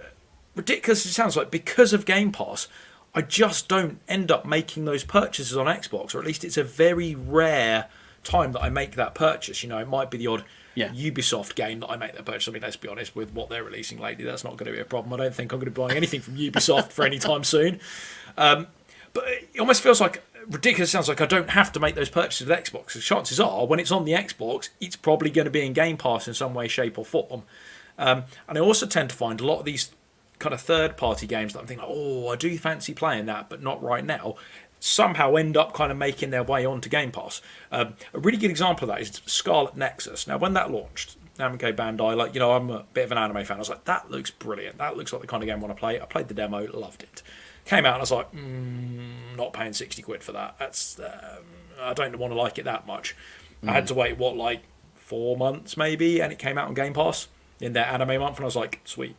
ridiculous as it sounds like, because of Game Pass, I just don't end up making those purchases on Xbox, or at least it's a very rare time that I make that purchase. You know, it might be the odd Ubisoft game that I make that purchase. I mean, let's be honest, with what they're releasing lately, that's not going to be a problem. I don't think I'm going to be buying anything from Ubisoft for any time soon. But it almost feels like ridiculous. It sounds like I don't have to make those purchases with Xbox. The chances are, when it's on the Xbox, it's probably going to be in Game Pass in some way, shape, or form. And I also tend to find a lot of these kind of third-party games that I'm thinking, I do fancy playing that, but not right now, somehow end up kind of making their way onto Game Pass. A really good example of that is Scarlet Nexus. Now, when that launched, Namco Bandai, I'm a bit of an anime fan. I was like, that looks brilliant. That looks like the kind of game I want to play. I played the demo, loved it. Came out and I was like, not paying 60 quid for that. That's I don't want to like it that much. I had to wait, 4 months maybe, and it came out on Game Pass in their anime month, and I was like, sweet.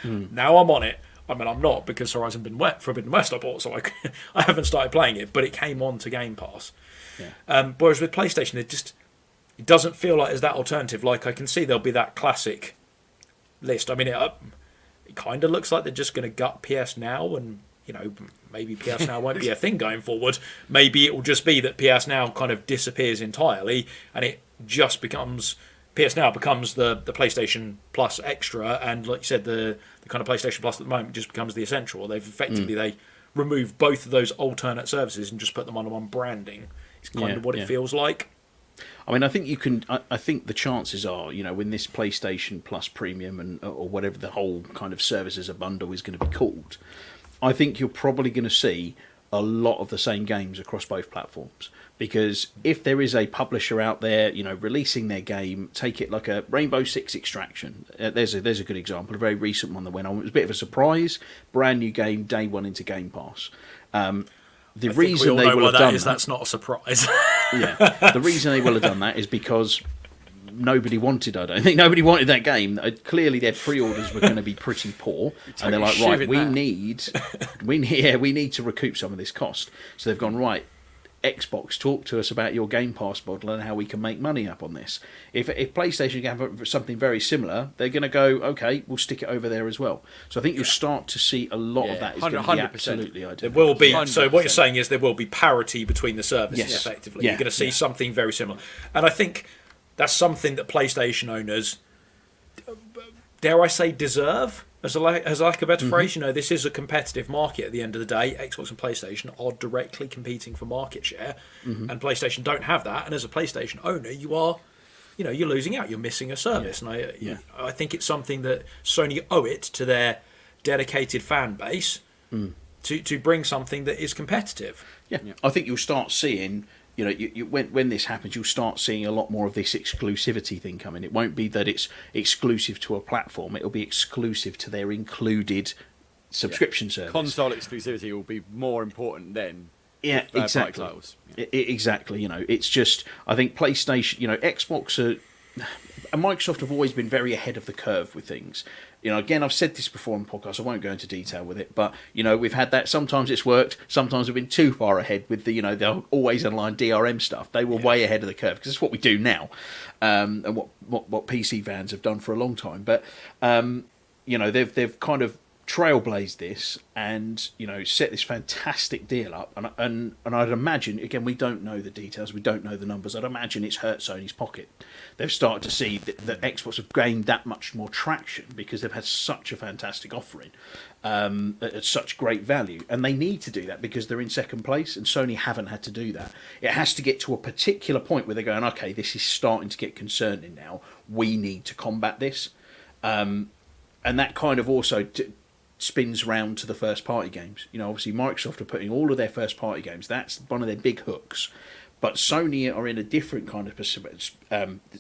Now I'm on it. I mean, I'm not, because Horizon Forbidden West I bought, so I haven't started playing it, but it came on to Game Pass. Yeah. Whereas with PlayStation, it doesn't feel like there's that alternative. Like, I can see there'll be that classic list. I mean, it kind of looks like they're just going to gut PS Now, and, maybe PS Now won't be a thing going forward. Maybe it will just be that PS Now kind of disappears entirely, and it just becomes... PS Now becomes the PlayStation Plus Extra, and like you said, the kind of PlayStation Plus at the moment just becomes the Essential. They've effectively they removed both of those alternate services and just put them under one branding. It's kind of what it feels like. I mean, I think you can. I think the chances are, when this PlayStation Plus Premium or whatever the whole kind of service as a bundle is going to be called, I think you're probably going to see a lot of the same games across both platforms. Because if there is a publisher out there, releasing their game, take it like a Rainbow Six Extraction. There's a good example, a very recent one that went on. It was a bit of a surprise, brand new game, day one into Game Pass. The reason they will have done that, that's not a surprise. The reason they will have done that is because nobody wanted. I don't think nobody wanted that game. Clearly, their pre-orders were going to be pretty poor, and they're like, right, we need to recoup some of this cost. So they've gone, right, Xbox, talk to us about your Game Pass model and how we can make money up on this. If PlayStation can have something very similar, they're going to go, okay, we'll stick it over there as well. So I think you'll start to see a lot of that is going to be absolutely ideal. There will be. 100%. So what you're saying is there will be parity between the services, effectively. Yeah. You're going to see something very similar. And I think that's something that PlayStation owners, dare I say, deserve. As like a better phrase, this is a competitive market at the end of the day. Xbox and PlayStation are directly competing for market share, and PlayStation don't have that. And as a PlayStation owner, you are, you're losing out. You're missing a service. And I think it's something that Sony owe it to their dedicated fan base to bring something that is competitive. Yeah, I think you'll start seeing. When this happens, you'll start seeing a lot more of this exclusivity thing coming. It won't be that it's exclusive to a platform. It'll be exclusive to their included subscription service. Console exclusivity will be more important than exactly. titles. Exactly. It's just, I think PlayStation, Xbox and Microsoft have always been very ahead of the curve with things. Again, I've said this before on podcasts, I won't go into detail with it, but, we've had that. Sometimes it's worked, sometimes we've been too far ahead with the always online DRM stuff. They were way ahead of the curve, because it's what we do now, and what PC fans have done for a long time. But, they've kind of trailblazed this and set this fantastic deal up, and I'd imagine, again, we don't know the details, we don't know the numbers, I'd imagine it's hurt Sony's pocket. They've started to see that Xbox have gained that much more traction because they've had such a fantastic offering at such great value, and they need to do that because they're in second place, and Sony haven't had to do that. It has to get to a particular point where they're going, okay, this is starting to get concerning now, we need to combat this, and that kind of also spins round to the first party games. Obviously Microsoft are putting all of their first party games, that's one of their big hooks, but Sony are in a different kind of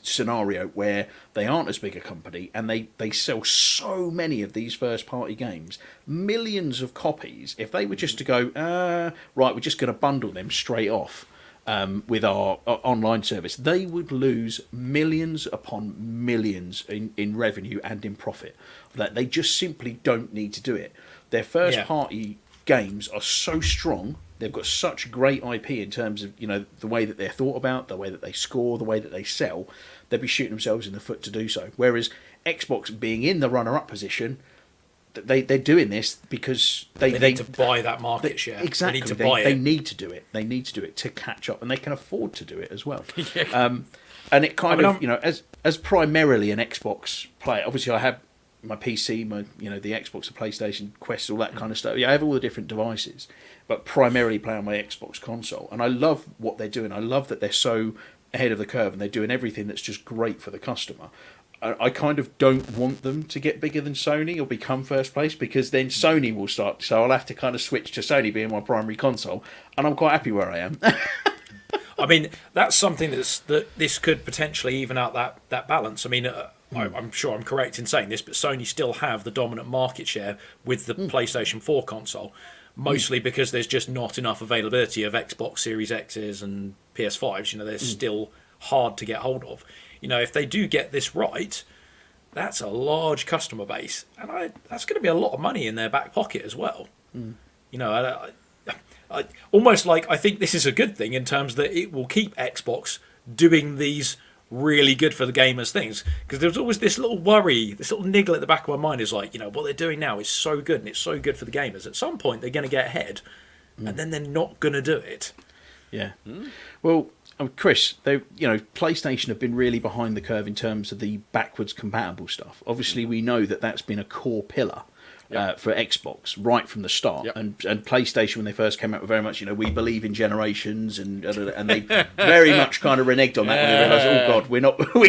scenario where they aren't as big a company, and they sell so many of these first party games, millions of copies. If they were just to go, right, we're just going to bundle them straight off with our online service, they would lose millions upon millions in revenue and in profit. That they just simply don't need to do it. Their first party games are so strong. They've got such great IP in terms of, the way that they're thought about, the way that they score, the way that they sell. They'd be shooting themselves in the foot to do so. Whereas Xbox, being in the runner-up position, they're doing this because they need to buy that market share. Exactly. They need to buy it. They need to do it. They need to do it to catch up, and they can afford to do it as well. And it kind of, as primarily an Xbox player, obviously I have my PC, the Xbox, the PlayStation, Quest, all that kind of stuff. Yeah, I have all the different devices, but primarily play on my Xbox console. And I love what they're doing. I love that they're so ahead of the curve and they're doing everything that's just great for the customer. I kind of don't want them to get bigger than Sony or become first place, because then Sony will start. So I'll have to kind of switch to Sony being my primary console, and I'm quite happy where I am. I mean, that's something that this could potentially even out that balance. I mean, I'm sure I'm correct in saying this, but Sony still have the dominant market share with the PlayStation 4 console, mostly because there's just not enough availability of Xbox Series X's and PS5s. They're still hard to get hold of. If they do get this right, that's a large customer base, and that's going to be a lot of money in their back pocket as well. I almost like, I think this is a good thing in terms that it will keep Xbox doing these really good for the gamers things, because there's always this little worry, this little niggle at the back of my mind is like, what they're doing now is so good and it's so good for the gamers. At some point they're going to get ahead, and then they're not going to do it. Yeah. Well, Chris, PlayStation have been really behind the curve in terms of the backwards compatible stuff. Obviously, we know that that's been a core pillar for Xbox right from the start. Yep. And PlayStation, when they first came out, were very much, we believe in generations, and they very much kind of reneged on that when they realised, oh God, we're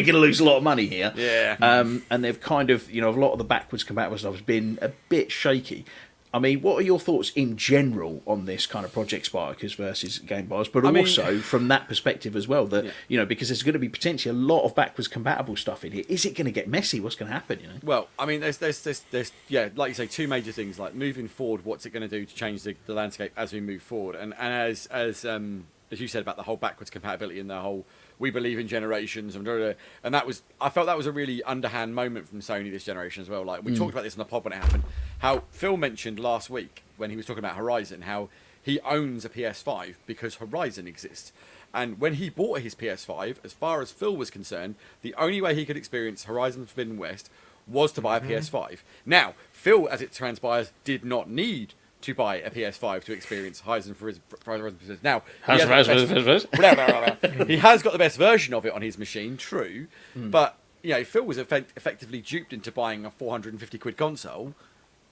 going to lose a lot of money here. Yeah. And they've kind of, a lot of the backwards compatible stuff has been a bit shaky. I mean, what are your thoughts in general on this kind of Project Spartacus versus Game Boys, but also from that perspective as well, that because there's going to be potentially a lot of backwards compatible stuff in here. Is it going to get messy? What's going to happen? Well, I mean, there's like you say, two major things, like moving forward. What's it going to do to change the landscape as we move forward? And as you said about the whole backwards compatibility and the whole we believe in generations and I felt that was a really underhand moment from Sony this generation as well. Like we talked about this in the pod when it happened. How Phil mentioned last week when he was talking about Horizon, how he owns a PS5 because Horizon exists. And when he bought his PS5, as far as Phil was concerned, the only way he could experience Horizon Forbidden West was to buy a PS5. Now, Phil, as it transpires, did not need to buy a PS5 to experience Horizon Forbidden West. Now, he has got the best version of it on his machine, true, but Phil was effectively duped into buying a 450 quid console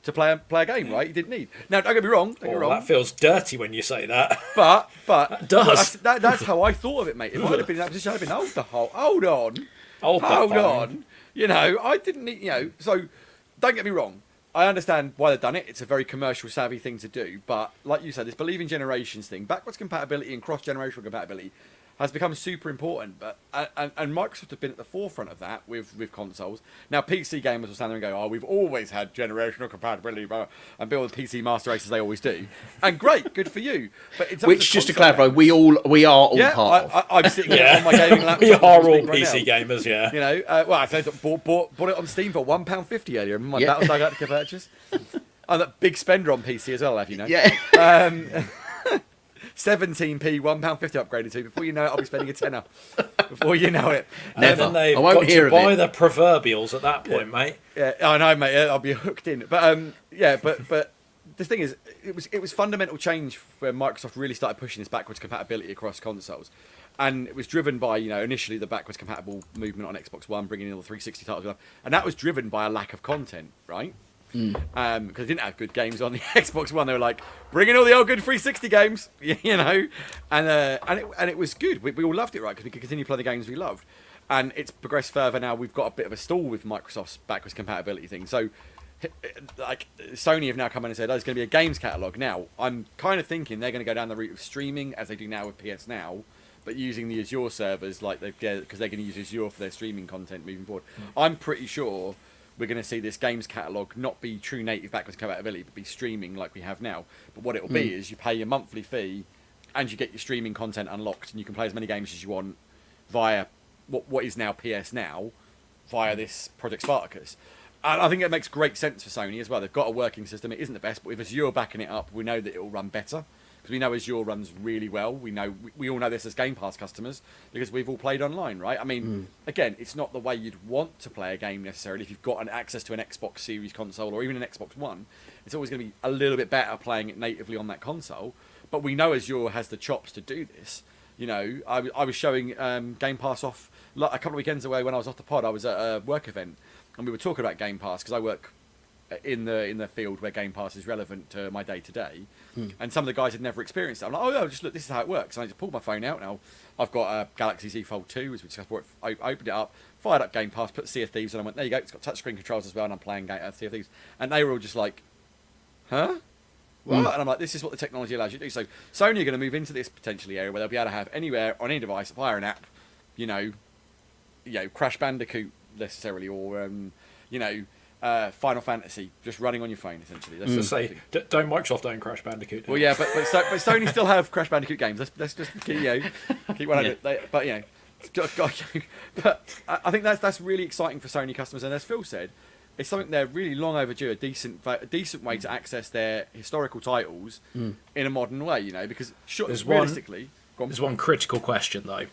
to play a game, right? He didn't need. Now, don't get me wrong. That feels dirty when you say that. But it does. That's how I thought of it, mate. If I had been in that position, I'd have been, hold on. I didn't need, so don't get me wrong. I understand why they've done it. It's a very commercial savvy thing to do. But like you said, this believe in generations thing, backwards compatibility and cross-generational compatibility has become super important. But and Microsoft have been at the forefront of that with consoles. Now, PC gamers will stand there and go, we've always had generational compatibility, and build the PC master race as they always do. And great, good for you. But in terms Which, of just to console clarify, we are all part of. I'm sitting here on my gaming laptop. We are all right PC now. gamers, yeah. I said bought it on Steam for £1.50 earlier. My Battlestar Galactica purchase. I'm a big spender on PC as well, have you know? Yeah. 17p, £1.50 upgraded to. Before you know it, I'll be spending a tenner. Before you know it. Never. And then they've got to buy the proverbials at that point, mate. Yeah, I know, mate. I'll be hooked in. But but the thing is, it was fundamental change when Microsoft really started pushing this backwards compatibility across consoles. And it was driven by, initially the backwards compatible movement on Xbox One, bringing in all the 360 titles. And that was driven by a lack of content, right? Because they didn't have good games on the Xbox One. They were like, bring in all the old good 360 games, and it was good. We all loved it, right? Because we could continue to play the games we loved. And it's progressed further now. We've got a bit of a stall with Microsoft's backwards compatibility thing. So, like, Sony have now come in and said, there's going to be a games catalogue. Now, I'm kind of thinking they're going to go down the route of streaming, as they do now with PS Now, but using the Azure servers, because they're going to use Azure for their streaming content moving forward. I'm pretty sure we're going to see this games catalogue not be true native backwards compatibility, but be streaming like we have now. But what it will be is you pay your monthly fee and you get your streaming content unlocked, and you can play as many games as you want via what is now PS Now, via this Project Spartacus. I think it makes great sense for Sony as well. They've got a working system. It isn't the best, but with Azure backing it up, we know that it will run better. Because we know Azure runs really well. We all know this as Game Pass customers because we've all played online, right? I mean, again, it's not the way you'd want to play a game necessarily. If you've got access to an Xbox Series console or even an Xbox One, it's always going to be a little bit better playing it natively on that console. But we know Azure has the chops to do this. You know, I was showing Game Pass off a couple of weekends away when I was off the pod. I was at a work event and we were talking about Game Pass because I work in the field where Game Pass is relevant to my day to day. And some of the guys had never experienced it. I'm like, oh yeah, just look, this is how it works. And I just pulled my phone out. Now I've got a Galaxy Z Fold 2, as we discussed before. I opened it up, fired up Game Pass, put Sea of Thieves, and I went, there you go. It's got touchscreen controls as well, and I'm playing Sea of Thieves. And they were all just like, huh? What? And I'm like, this is what the technology allows you to do. So Sony are going to move into this potentially area where they'll be able to have anywhere on any device via an app, Crash Bandicoot necessarily, or Final Fantasy just running on your phone essentially. That's just say, don't Microsoft own Crash Bandicoot? Well, yeah, but Sony still have Crash Bandicoot games. Let's just keep one of it. But I think that's really exciting for Sony customers, and as Phil said, it's something they're really long overdue. A decent way to access their historical titles in a modern way, because realistically, there's one critical question though.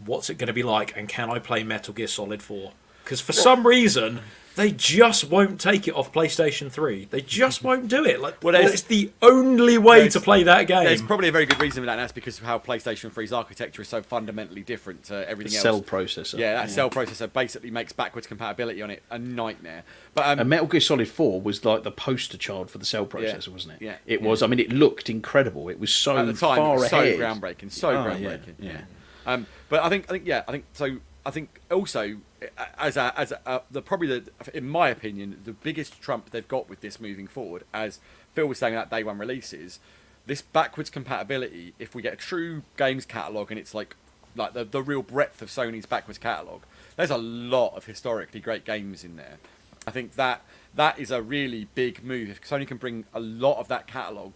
What's it going to be like, and can I play Metal Gear Solid 4? Because for some reason, they just won't take it off PlayStation 3. They just won't do it. It's the only way to play that game. There's probably a very good reason for that, and that's because of how PlayStation 3's architecture is so fundamentally different to everything else. Cell processor. Yeah, that cell processor basically makes backwards compatibility on it a nightmare. But and Metal Gear Solid 4 was like the poster child for the cell processor, wasn't it? Yeah. It was. I mean, it looked incredible. It was so at the time, far it was ahead. so groundbreaking. Yeah. But I think also, in my opinion, the biggest trump they've got with this moving forward, as Phil was saying that day one releases, this backwards compatibility. If we get a true games catalogue, and it's like the real breadth of Sony's backwards catalogue, there's a lot of historically great games in there. I think that is a really big move. If Sony can bring a lot of that catalogue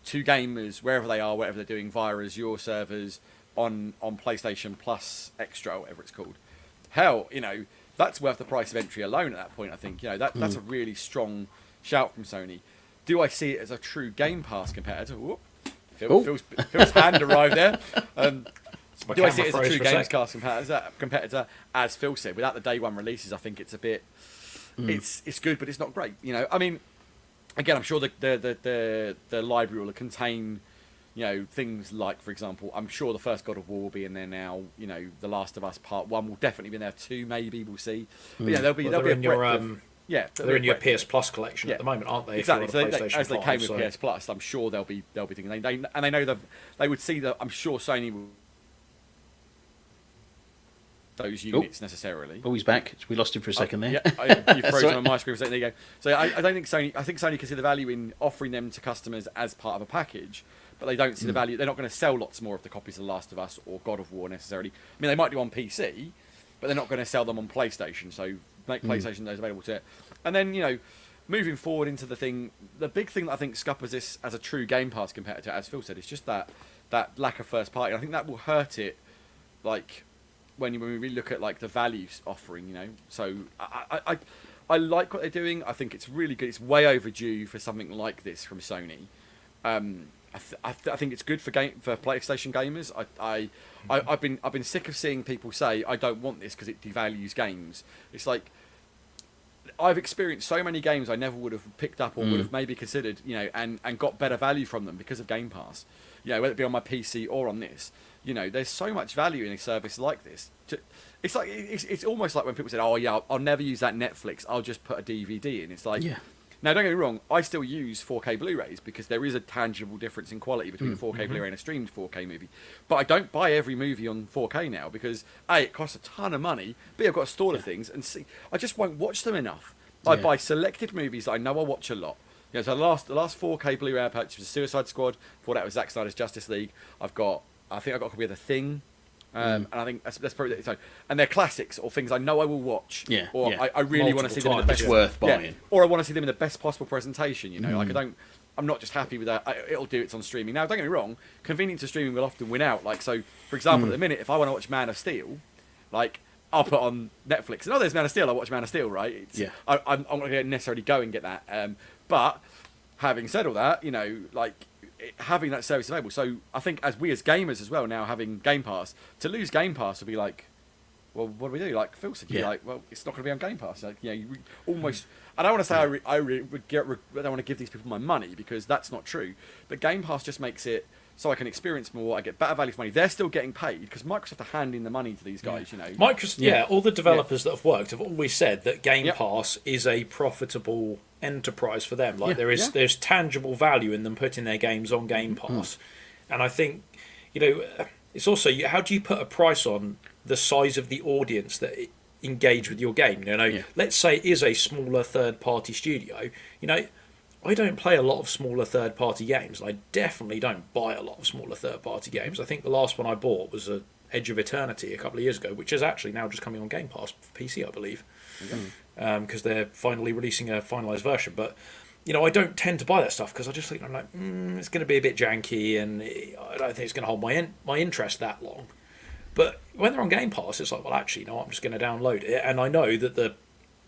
to gamers wherever they are, whatever they're doing, via Azure servers, on PlayStation Plus Extra, whatever it's called. Hell, that's worth the price of entry alone at that point, I think. That's a really strong shout from Sony. Do I see it as a true Game Pass competitor? Whoop. Phil's hand arrived there. Do I see it as a true Game Pass competitor? As Phil said, without the day one releases, I think it's a bit... It's good, but it's not great. I mean, again, I'm sure the library will contain... things like, for example, I'm sure the first God of War will be in there now. The Last of Us Part 1 will definitely be in there. 2 maybe, we'll see. But there'll be a they're in your PS Plus collection at the moment, aren't they? Exactly. So as they 5, came with PS Plus, I'm sure they'll be thinking they know that they would see that. I'm sure Sony will those units necessarily. Oh, he's back. We lost him for a second there. You froze on my screen for a second. There you go. So I don't think Sony. I think Sony can see the value in offering them to customers as part of a package. But they don't see the value. They're not going to sell lots more of the copies of The Last of Us or God of War necessarily. I mean, they might do on PC, but they're not going to sell them on PlayStation. So make PlayStation those available to it. And then, moving forward into the big thing that I think scuppers this as a true Game Pass competitor, as Phil said, is just that lack of first party. And I think that will hurt it, when we really look at the value offering. So I like what they're doing. I think it's really good. It's way overdue for something like this from Sony. I think it's good for PlayStation gamers. I've been sick of seeing people say I don't want this because it devalues games. It's like I've experienced so many games I never would have picked up or would have maybe considered, and got better value from them because of Game Pass. Whether it be on my PC or on this. There's so much value in a service like this. It's like it's almost like when people say, "Oh yeah, I'll never use that Netflix. I'll just put a DVD in." It's like. Yeah. Now, don't get me wrong, I still use 4K Blu-rays because there is a tangible difference in quality between a 4K Blu-ray and a streamed 4K movie. But I don't buy every movie on 4K now because, A, it costs a ton of money, B, I've got to store the things, and C, I just won't watch them enough. I buy selected movies that I know I'll watch a lot. So the last 4K Blu-ray I purchased was Suicide Squad. Before that was Zack Snyder's Justice League. I think I got a copy of The Thing. And I think that's probably so. And they're classics or things I know I will watch. Or I really want to see them in the best. It's worth buying. Yeah. Or I want to see them in the best possible presentation. I'm not just happy with that. It'll do. It's on streaming now. Don't get me wrong. Convenience of streaming will often win out. For example, at the minute, if I want to watch Man of Steel, I'll put on Netflix. And there's Man of Steel. I watch Man of Steel, right? I'm not going to necessarily go and get that. But having said all that, having that service available. So I think as gamers as well now having Game Pass, to lose Game Pass would be like, well, what do we do? Like Phil said, well, it's not going to be on Game Pass. You almost. I don't want to say I don't want to give these people my money because that's not true. But Game Pass just makes it so I can experience more. I get better value for money. They're still getting paid because Microsoft are handing the money to these guys. Microsoft, all the developers that have worked have always said that Game Pass is a profitable enterprise for them. There's tangible value in them putting their games on Game Pass, and I think it's also how do you put a price on the size of the audience that engage with your game? Let's say it is a smaller third-party studio. I don't play a lot of smaller third-party games. I definitely don't buy a lot of smaller third-party games. I think the last one I bought was Edge of Eternity a couple of years ago, which is actually now just coming on Game Pass for PC, I believe, because they're finally releasing a finalised version. But I don't tend to buy that stuff because I just think I'm like, it's going to be a bit janky, and I don't think it's going to hold my interest that long. But when they're on Game Pass, it's like, well, actually, no, I'm just going to download it, and I know that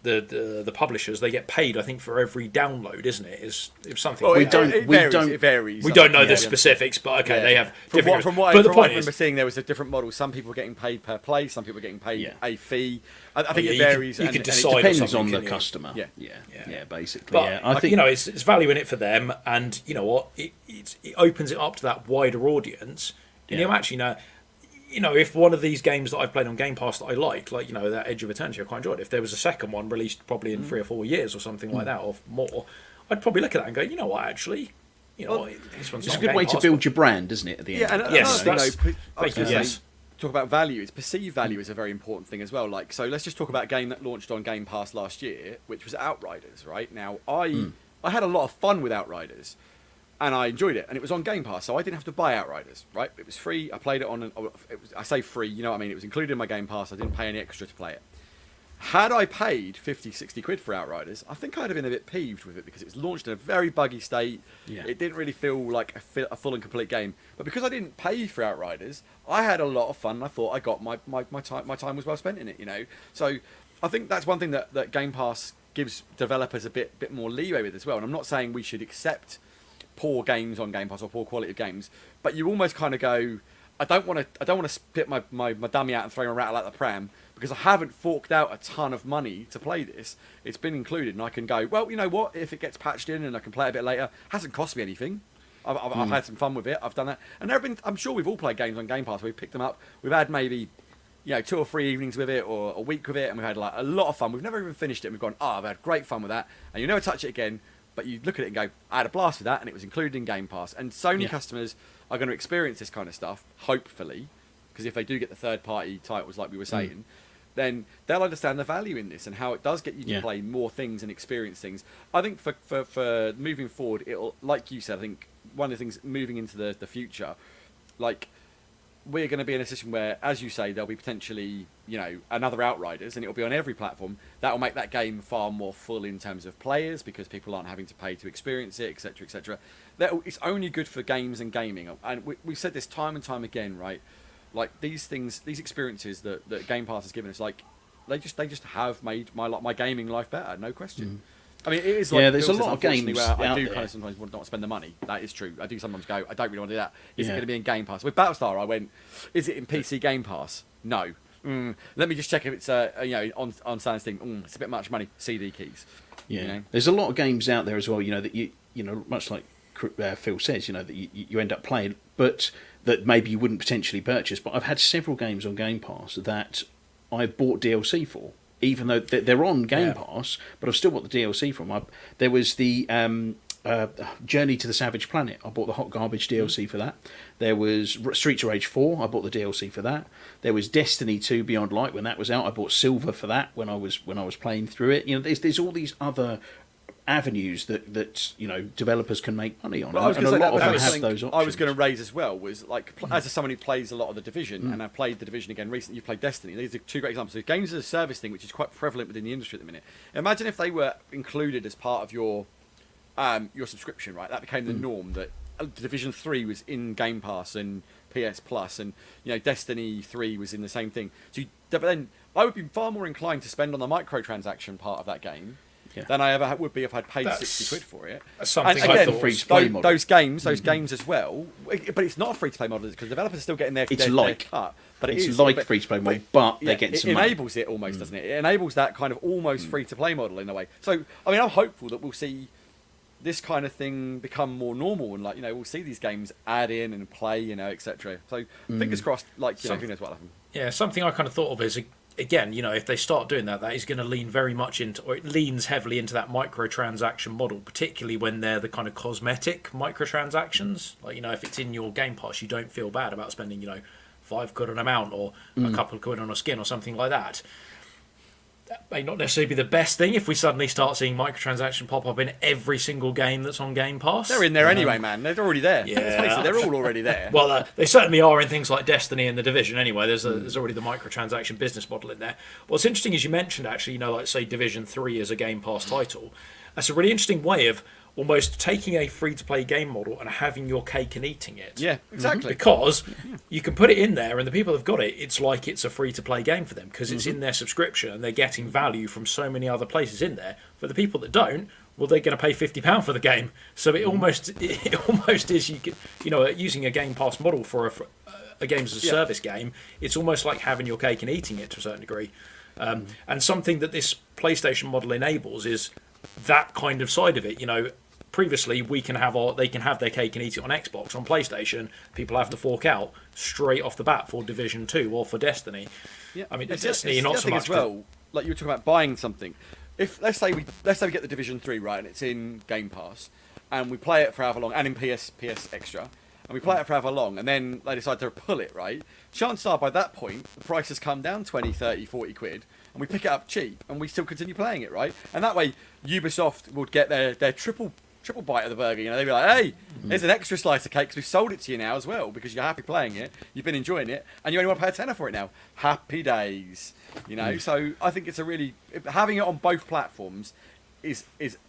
the publishers, they get paid, I think, for every download, isn't it? Is something. Well, it varies. We don't know the specifics, but they have different. From what I remember seeing, there was a different model. Some people were getting paid per play, some people were getting paid a fee. I think it varies. You can decide. It depends on the customer. Yeah, basically. But I think it's value in it for them, and you know what? It opens it up to that wider audience, and actually if one of these games that I've played on Game Pass that I like that Edge of Eternity, I quite enjoyed. If there was a second one released probably in 3 or 4 years or something like that, or more, I'd probably look at that and go, you know what, actually, this one's it's a good way to build your brand, isn't it? At the end. Yeah, and yes, I was going to say, talk about value. It's perceived value is a very important thing as well. So let's just talk about a game that launched on Game Pass last year, which was Outriders. Right now, I had a lot of fun with Outriders. And I enjoyed it, and it was on Game Pass, so I didn't have to buy Outriders, right? It was free. I played it on. I say free, you know what I mean? It was included in my Game Pass. I didn't pay any extra to play it. Had I paid 50, 60 quid for Outriders, I think I'd have been a bit peeved with it because it was launched in a very buggy state. Yeah. It didn't really feel like a full and complete game. But because I didn't pay for Outriders, I had a lot of fun. And I thought I got my time was well spent in it, So I think that's one thing that Game Pass gives developers a bit more leeway with as well. And I'm not saying we should accept poor games on Game Pass or poor quality of games, but you almost kind of go, I don't want to spit my dummy out and throw a rattle out the pram because I haven't forked out a ton of money to play this. It's been included, and I can go, well, you know what? If it gets patched in and I can play it a bit later, hasn't cost me anything. I've had some fun with it. I've done that, and I'm sure we've all played games on Game Pass. We've picked them up. We've had maybe 2 or 3 evenings with it or a week with it, and we've had like a lot of fun. We've never even finished it. And we've gone, I've had great fun with that, and you never touch it again. But you look at it and go, I had a blast with that, and it was included in Game Pass. And Sony customers are going to experience this kind of stuff, hopefully, because if they do get the third-party titles like we were saying, then they'll understand the value in this and how it does get you to play more things and experience things. I think for moving forward, it'll, like you said, I think one of the things moving into the future, like, we're going to be in a position where, as you say, there'll be potentially, another Outriders, and it'll be on every platform. That will make that game far more full in terms of players because people aren't having to pay to experience it, etc., etc. It's only good for games and gaming, and we've said this time and time again, right? Like these things, these experiences that Game Pass has given us, like they just have made my gaming life better, no question. I mean, it is like there's a lot of games where I do there. kind of sometimes want to not spend the money. That is true. I do sometimes go, I don't really want to do that. Is it going to be in Game Pass? With Battlestar, I went, is it in PC Game Pass? No. Let me just check if it's on Steam. It's a bit much money. CD keys. Yeah. There's a lot of games out there as well. That you much like Phil says, that you end up playing, but that maybe you wouldn't potentially purchase. But I've had several games on Game Pass that I bought DLC for. Even though they're on Game Pass, but I've still got the DLC from them. There was the Journey to the Savage Planet. I bought the Hot Garbage DLC for that. There was Streets of Rage 4. I bought the DLC for that. There was Destiny 2 Beyond Light when that was out. I bought Silver for that when I was playing through it. There's all these other avenues that developers can make money on, and a lot of them have those options. I was going to raise as well was like as someone who plays a lot of the Division, and I played the Division again recently. You played Destiny. These are 2 great examples. So games as a service thing, which is quite prevalent within the industry at the minute. Imagine if they were included as part of your subscription, right? That became the norm. That Division 3 was in Game Pass and PS Plus, and Destiny 3 was in the same thing. But then I would be far more inclined to spend on the microtransaction part of that game Yeah. than I ever would be if I'd paid That's 60 quid for it. something And I again, thought free to play model. those games as well. But it's not a free to play model because developers are still getting their their cut. But it's it is like free to play model, but they're getting some it money. enables it almost, doesn't it? It enables that kind of almost free to play model in a way. So I mean, I'm hopeful that we'll see this kind of thing become more normal, and we'll see these games add in and play, etc. So fingers crossed. Who knows what happens. Yeah, something I kind of thought of is, again, if they start doing that, that is going to lean very much into, or it leans heavily into that microtransaction model, particularly when they're the kind of cosmetic microtransactions. Like, if it's in your Game Pass, you don't feel bad about spending, £5 on a mount or a couple of quid on a skin or something like that. That may not necessarily be the best thing if we suddenly start seeing microtransaction pop up in every single game that's on Game Pass. They're in there anyway, man. They're already there. Yeah. Let's face it, they're all already there. Well, they certainly are in things like Destiny and The Division anyway. There's already the microtransaction business model in there. What's interesting is you mentioned, actually, like, say, Division 3 as a Game Pass title. That's a really interesting way of almost taking a free-to-play game model and having your cake and eating it. Yeah, exactly. Because you can put it in there, and the people who've got it, it's like it's a free-to-play game for them because it's in their subscription and they're getting value from so many other places in there. For the people that don't, well, they're going to pay £50 for the game. So it almost is, using a Game Pass model for a games as a service game, it's almost like having your cake and eating it to a certain degree. And something that this PlayStation model enables is that kind of side of it. Previously they can have their cake and eat it on Xbox. On PlayStation, people have to fork out straight off the bat for Division 2 or for Destiny. Yeah. I mean, It's Destiny not the so thing much. as well. Like you were talking about buying something. If let's say we get the Division 3 right, and it's in Game Pass, and we play it for however long, and in PS Extra, and we play it for however long, and then they decide to pull it, right? Chances are by that point the price has come down 20, 30, 40 quid, and we pick it up cheap, and we still continue playing it, right? And that way Ubisoft would get their triple bite of the burger. They'd be like, hey, there's an extra slice of cake because we've sold it to you now as well because you're happy playing it, you've been enjoying it, and you only want to pay a tenner for it now. Happy days. So I think it's having it on both platforms is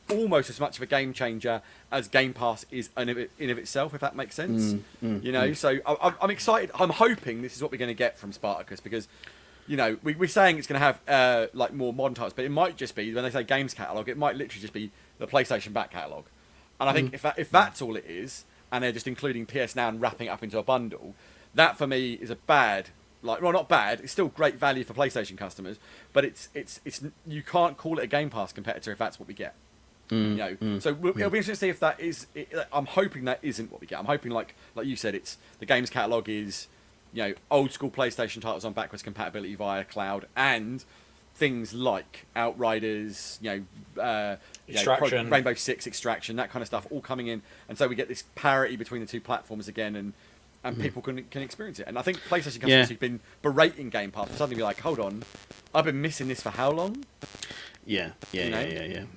almost as much of a game changer as Game Pass is in of itself, if that makes sense. So I'm excited. I'm hoping this is what we're going to get from Spartacus because we're saying it's going to have like more modern titles, but it might just be, when they say games catalogue, it might literally just be the PlayStation back catalogue. And I think if that's all it is, and they're just including PS Now and wrapping it up into a bundle, that for me is a bad, not bad, it's still great value for PlayStation customers, but it's you can't call it a Game Pass competitor if that's what we get. So it'll be interesting to see if that is. I'm hoping that isn't what we get. I'm hoping, like you said, it's the games catalogue is, old school PlayStation titles on backwards compatibility via cloud and things like Outriders, Extraction, Rainbow Six, Extraction, that kind of stuff, all coming in, and so we get this parity between the two platforms again, and people can experience it. And I think PlayStation customers who've been berating Game Pass will suddenly be like, hold on, I've been missing this for how long? Yeah.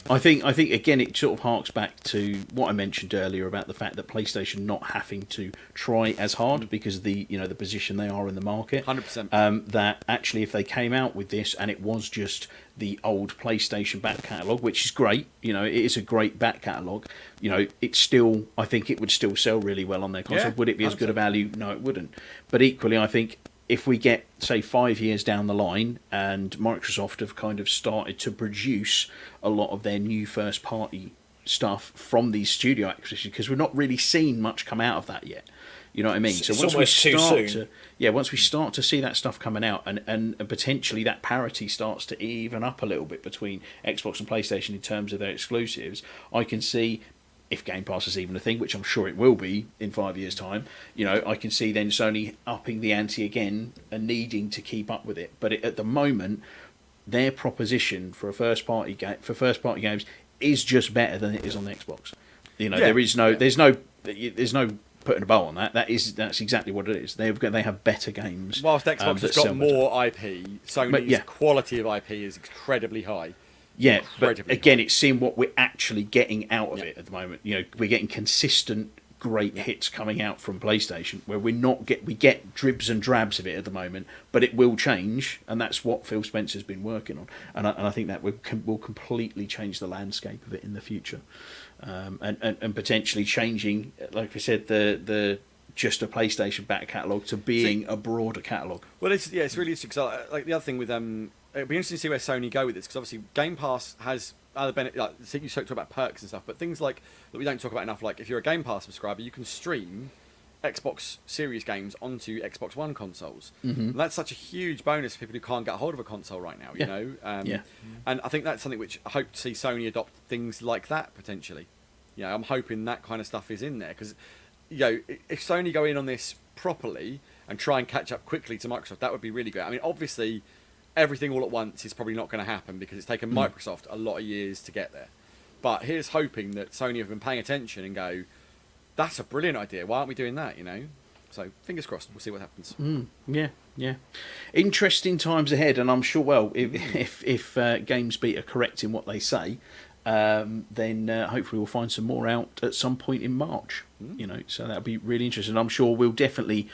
I think again it sort of harks back to what I mentioned earlier about the fact that PlayStation not having to try as hard because of the the position they are in the market. 100%. That actually, if they came out with this and it was just the old PlayStation back catalogue, which is great, it is a great back catalogue. It's still, I think it would still sell really well on their console. Yeah, would it be as good a value? No, it wouldn't. But equally, I think if we get, say, 5 years down the line and Microsoft have kind of started to produce a lot of their new first-party stuff from these studio acquisitions, because we're not really seeing much come out of that yet. You know what I mean? It's almost too soon. Once we start to see that stuff coming out and potentially that parity starts to even up a little bit between Xbox and PlayStation in terms of their exclusives, I can see, if Game Pass is even a thing, which I'm sure it will be in 5 years' time, I can see then Sony upping the ante again and needing to keep up with it. But at the moment, their proposition for first party games is just better than it is on the Xbox. There's no putting a bow on that. That's exactly what it is. They have better games. Whilst Xbox has got more IP, Sony's quality of IP is incredibly high. Yeah, but again, it's seeing what we're actually getting out of it at the moment. We're getting consistent great hits coming out from PlayStation, where we get dribs and drabs of it at the moment, but it will change, and that's what Phil Spencer's been working on, and I think that will completely change the landscape of it in the future, and potentially changing, like I said, the just a PlayStation back catalogue to being a broader catalogue. Well, it's really interesting. Cause like the other thing with it'd be interesting to see where Sony go with this, because obviously Game Pass has other benefits. Like, so you talk about perks and stuff, but things like that we don't talk about enough. Like if you're a Game Pass subscriber, you can stream Xbox Series games onto Xbox One consoles. And that's such a huge bonus for people who can't get a hold of a console right now. You know, and I think that's something which I hope to see Sony adopt things like that potentially. You know, I'm hoping that kind of stuff is in there, because you know, if Sony go in on this properly and try and catch up quickly to Microsoft, that would be really great. I mean, obviously, everything all at once is probably not going to happen, because it's taken Microsoft a lot of years to get there. But here's hoping that Sony have been paying attention and go, that's a brilliant idea. Why aren't we doing that, you know? So, fingers crossed. We'll see what happens. Yeah. Interesting times ahead, and I'm sure, well, if GamesBeat are correct in what they say, then hopefully we'll find some more out at some point in March. You know, so that'll be really interesting. I'm sure we'll definitely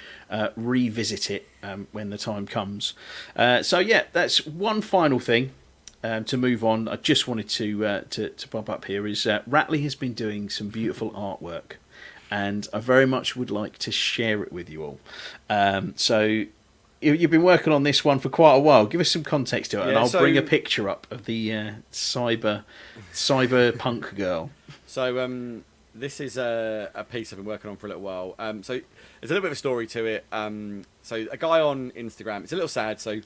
revisit it when the time comes. So yeah, that's one final thing to move on. I just wanted to pop up here is Ratley has been doing some beautiful artwork, and I very much would like to share it with you all. So you've been working on this one for quite a while. Give us some context to it, and I'll bring a picture up of the cyberpunk girl. So this is a piece I've been working on for a little while. So there's a little bit of a story to it. So a guy on Instagram. It's a little sad. So you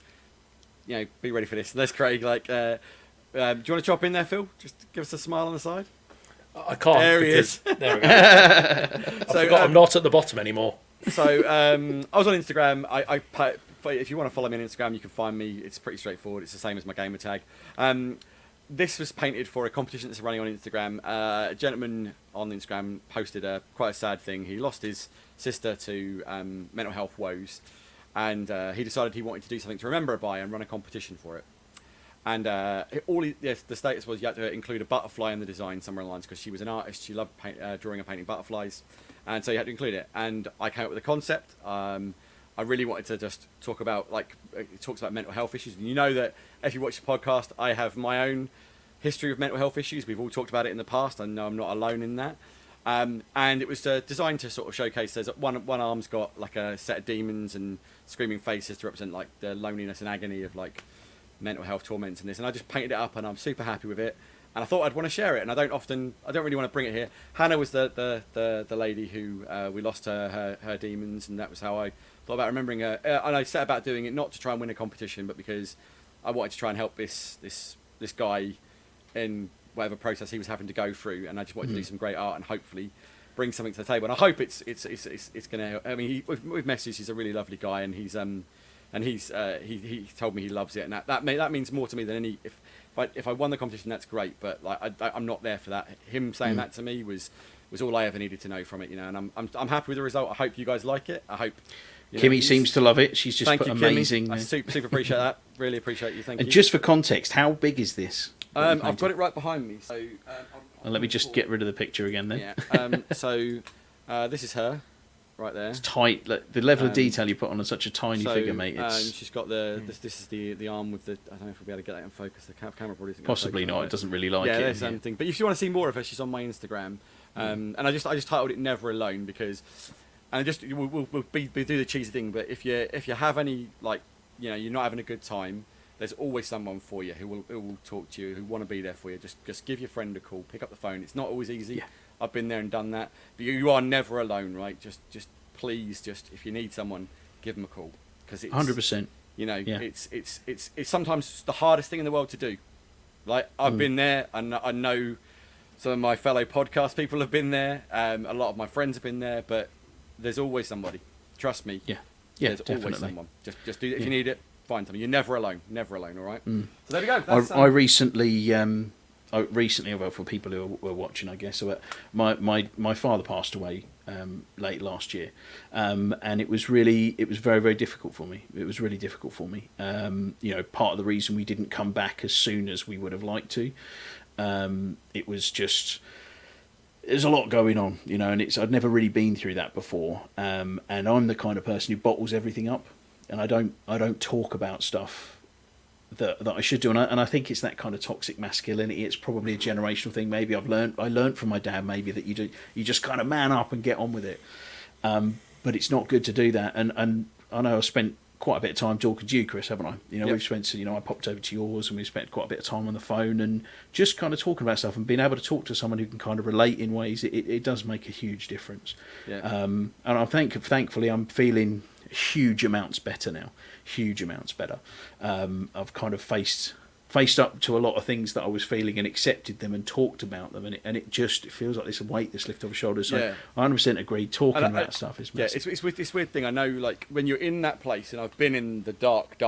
know, be ready for this. There's Craig. Like, do you want to chop in there, Phil? Just give us a smile on the side. I can't. There he is. There we go. I forgot I'm not at the bottom anymore. So I was on Instagram. If you want to follow me on Instagram, you can find me. It's pretty straightforward. It's the same as my gamer tag. This was painted for a competition that's running on Instagram. A gentleman on Instagram posted quite a sad thing. He lost his sister to mental health woes, and he decided he wanted to do something to remember her by and run a competition for it. And the status was you had to include a butterfly in the design somewhere along the lines, because she was an artist. She loved drawing and painting butterflies, and so you had to include it. And I came up with a concept. I really wanted to just talk about, like, it talks about mental health issues. And you know that if you watch the podcast, I have my own history of mental health issues. We've all talked about it in the past. I know I'm not alone in that. And it was designed to sort of showcase, there's one arm's got like a set of demons and screaming faces to represent like the loneliness and agony of like mental health torments and this. And I just painted it up, and I'm super happy with it. And I thought I'd want to share it, and I don't really want to bring it here. Hannah was the lady who we lost her demons, and that was how I thought about remembering her. And I set about doing it not to try and win a competition, but because I wanted to try and help this guy in whatever process he was having to go through, and I just wanted to do some great art and hopefully bring something to the table. And I hope it's gonna. I mean, with messages, he's a really lovely guy, and he told me he loves it, and that means more to me than any. If I won the competition, that's great, but like I'm not there for that. Him saying that to me was all I ever needed to know from it, you know. And I'm happy with the result. I hope you guys like it. I hope. Kimmy seems to love it. She's just put amazing. I super appreciate that. Really appreciate you. Thank you. And just for context, how big is this? I've got it right behind me. So let me just get rid of the picture again then. Yeah. So this is her. Right there. It's tight. Like, the level of detail you put on such a tiny figure, mate. She's got this is the arm with the. I don't know if we'll be able to get that in focus. The camera probably isn't. Possibly not. It doesn't really like it. Yeah, there's something. But if you want to see more of her, she's on my Instagram. And I just titled it "Never Alone" because, and we'll do the cheesy thing. But if you have any, like, you know, you're not having a good time, there's always someone for you who will talk to you, who want to be there for you. Just give your friend a call, pick up the phone. It's not always easy. Yeah. I've been there and done that, but you are never alone, right? Just please, if you need someone, give them a call, because it's 100%. You know, it's sometimes the hardest thing in the world to do. Like, I've been there, and I know some of my fellow podcast people have been there. A lot of my friends have been there, but there's always somebody. Trust me. Yeah, there's definitely. always someone. Just do it if you need it. Find something. You're never alone. Never alone. All right. So there we go. I recently, well, for people who were watching, I guess, my father passed away late last year, and it was very, very difficult for me. It was really difficult for me. You know, part of the reason we didn't come back as soon as we would have liked to, it was just, there's a lot going on, you know, and I'd never really been through that before, and I'm the kind of person who bottles everything up, and I don't talk about stuff that I should do, and I think it's that kind of toxic masculinity. It's probably a generational thing. Maybe I learned from my dad maybe that you just kind of man up and get on with it. but it's not good to do that. And I know I've spent quite a bit of time talking to you, Chris, haven't I? We've spent, I popped over to yours and we've spent quite a bit of time on the phone and just kind of talking about stuff and being able to talk to someone who can kind of relate in ways. It does make a huge difference. Yeah. And thankfully I'm feeling huge amounts better now. Huge amounts better. I've kind of faced up to a lot of things that I was feeling and accepted them and talked about them, and it feels like this weight that's lifted off your shoulders. So I 100% agree. Talking about stuff is massive. It's with this weird thing. I know, like when you're in that place, and I've been in the dark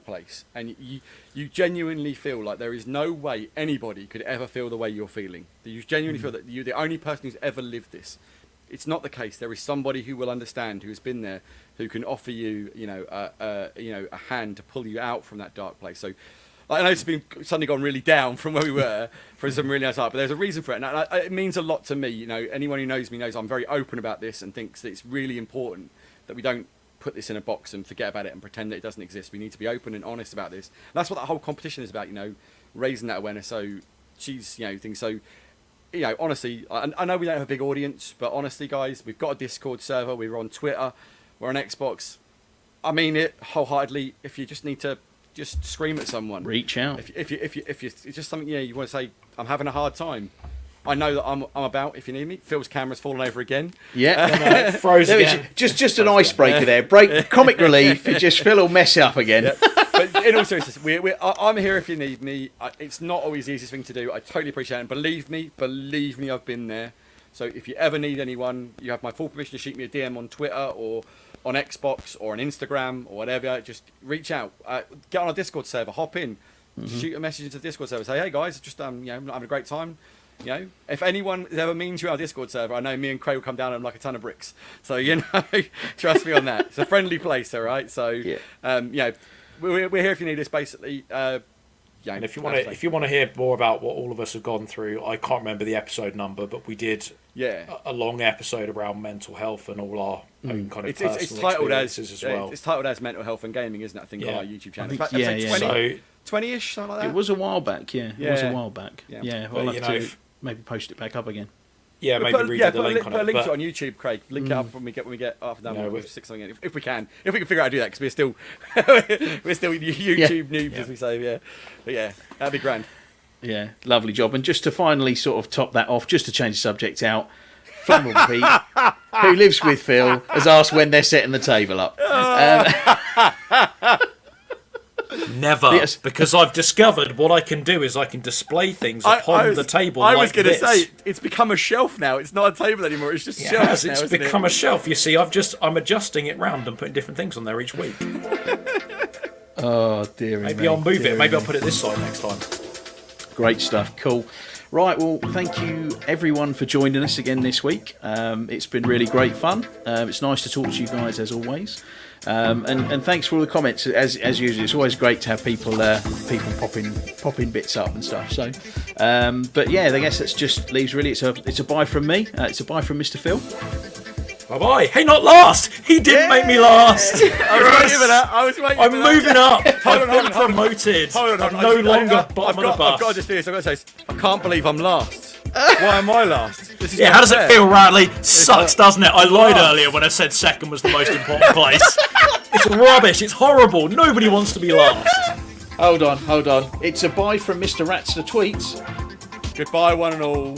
place, and you genuinely feel like there is no way anybody could ever feel the way you're feeling. You genuinely feel that you're the only person who's ever lived this. It's not the case. There is somebody who will understand, who has been there, who can offer you, a hand to pull you out from that dark place. So. I know it's been suddenly gone really down from where we were for some really nice art, but there's a reason for it. And it means a lot to me. Anyone who knows me knows I'm very open about this and thinks that it's really important that we don't put this in a box and forget about it and pretend that it doesn't exist. We need to be open and honest about this. And that's what that whole competition is about, raising that awareness. So things. So, honestly, I know we don't have a big audience, but honestly, guys, we've got a Discord server. We're on Twitter. We're on Xbox. I mean it wholeheartedly. If you just need to just scream at someone, reach out. If it's just something you want to say, I'm having a hard time. I know that I'm about. If you need me, Phil's camera's fallen over again. Yeah, froze again. Just an icebreaker there. Break comic relief. Just Phil will mess it up again. Yeah. But in all seriousness, I'm here if you need me. It's not always the easiest thing to do. I totally appreciate it. And believe me, I've been there. So if you ever need anyone, you have my full permission to shoot me a DM on Twitter or on Xbox or on Instagram or whatever. Just reach out, get on our Discord server, hop in, shoot a message into the Discord server, say, hey guys, just I'm having a great time. If anyone ever means you our Discord server, I know me and Craig will come down on like a ton of bricks. So trust me on that. It's a friendly place, all right. So we're here if you need us, basically. And if you want to hear more about what all of us have gone through, I can't remember the episode number, but we did a long episode around mental health and all our own kind of personal experiences as well. It's titled as Mental Health and Gaming, isn't it? I think on our YouTube channel. 20-ish, something like that. It was a while back, It was a while back. Yeah. I'll have to maybe post it back up again. Yeah, maybe read the link on it. Put a link to it on YouTube, Craig. Link it up when we get after that. We'll stick something in if we can figure out how to do that, because we're still YouTube noobs, as we say. But that'd be grand. Yeah, lovely job. And just to finally sort of top that off, just to change the subject out, Flammable Pete, who lives with Phil, has asked when they're setting the table up. Never, because I've discovered what I can do is I can display things upon the table. I was going to say it's become a shelf now. It's not a table anymore. It's just shelves. It's become a shelf. You see, I'm adjusting it round and putting different things on there each week. Oh dear. Maybe I'll move it. Maybe I'll put it this side next time. Great stuff. Cool. Right, well, thank you everyone for joining us again this week. It's been really great fun. It's nice to talk to you guys as always. And thanks for all the comments. As usual, it's always great to have people popping bits up and stuff. So, but yeah, I guess that's just leaves really. It's a bye from me. It's a bye from Mr. Phil. Bye bye. Hey, not last. He didn't make me last. I was waiting. I'm moving up. I've been promoted. I'm no longer bottom of the bus. I've got to just do this. I've got to say, I can't believe I'm last. Why am I last? How does it feel, Radley? Sucks, doesn't it? I lied earlier when I said second was the most important place. It's rubbish. It's horrible. Nobody wants to be last. Hold on. It's a bye from Mr. Ratster Tweets. Goodbye, one and all.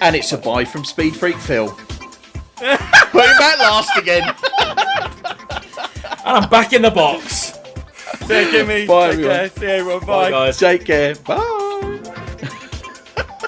And it's a bye from Speed Freak Phil. Put him back last again. And I'm back in the box. Take care, me. Bye, Take care. See you everyone. Bye. Bye, guys. Take care. Bye.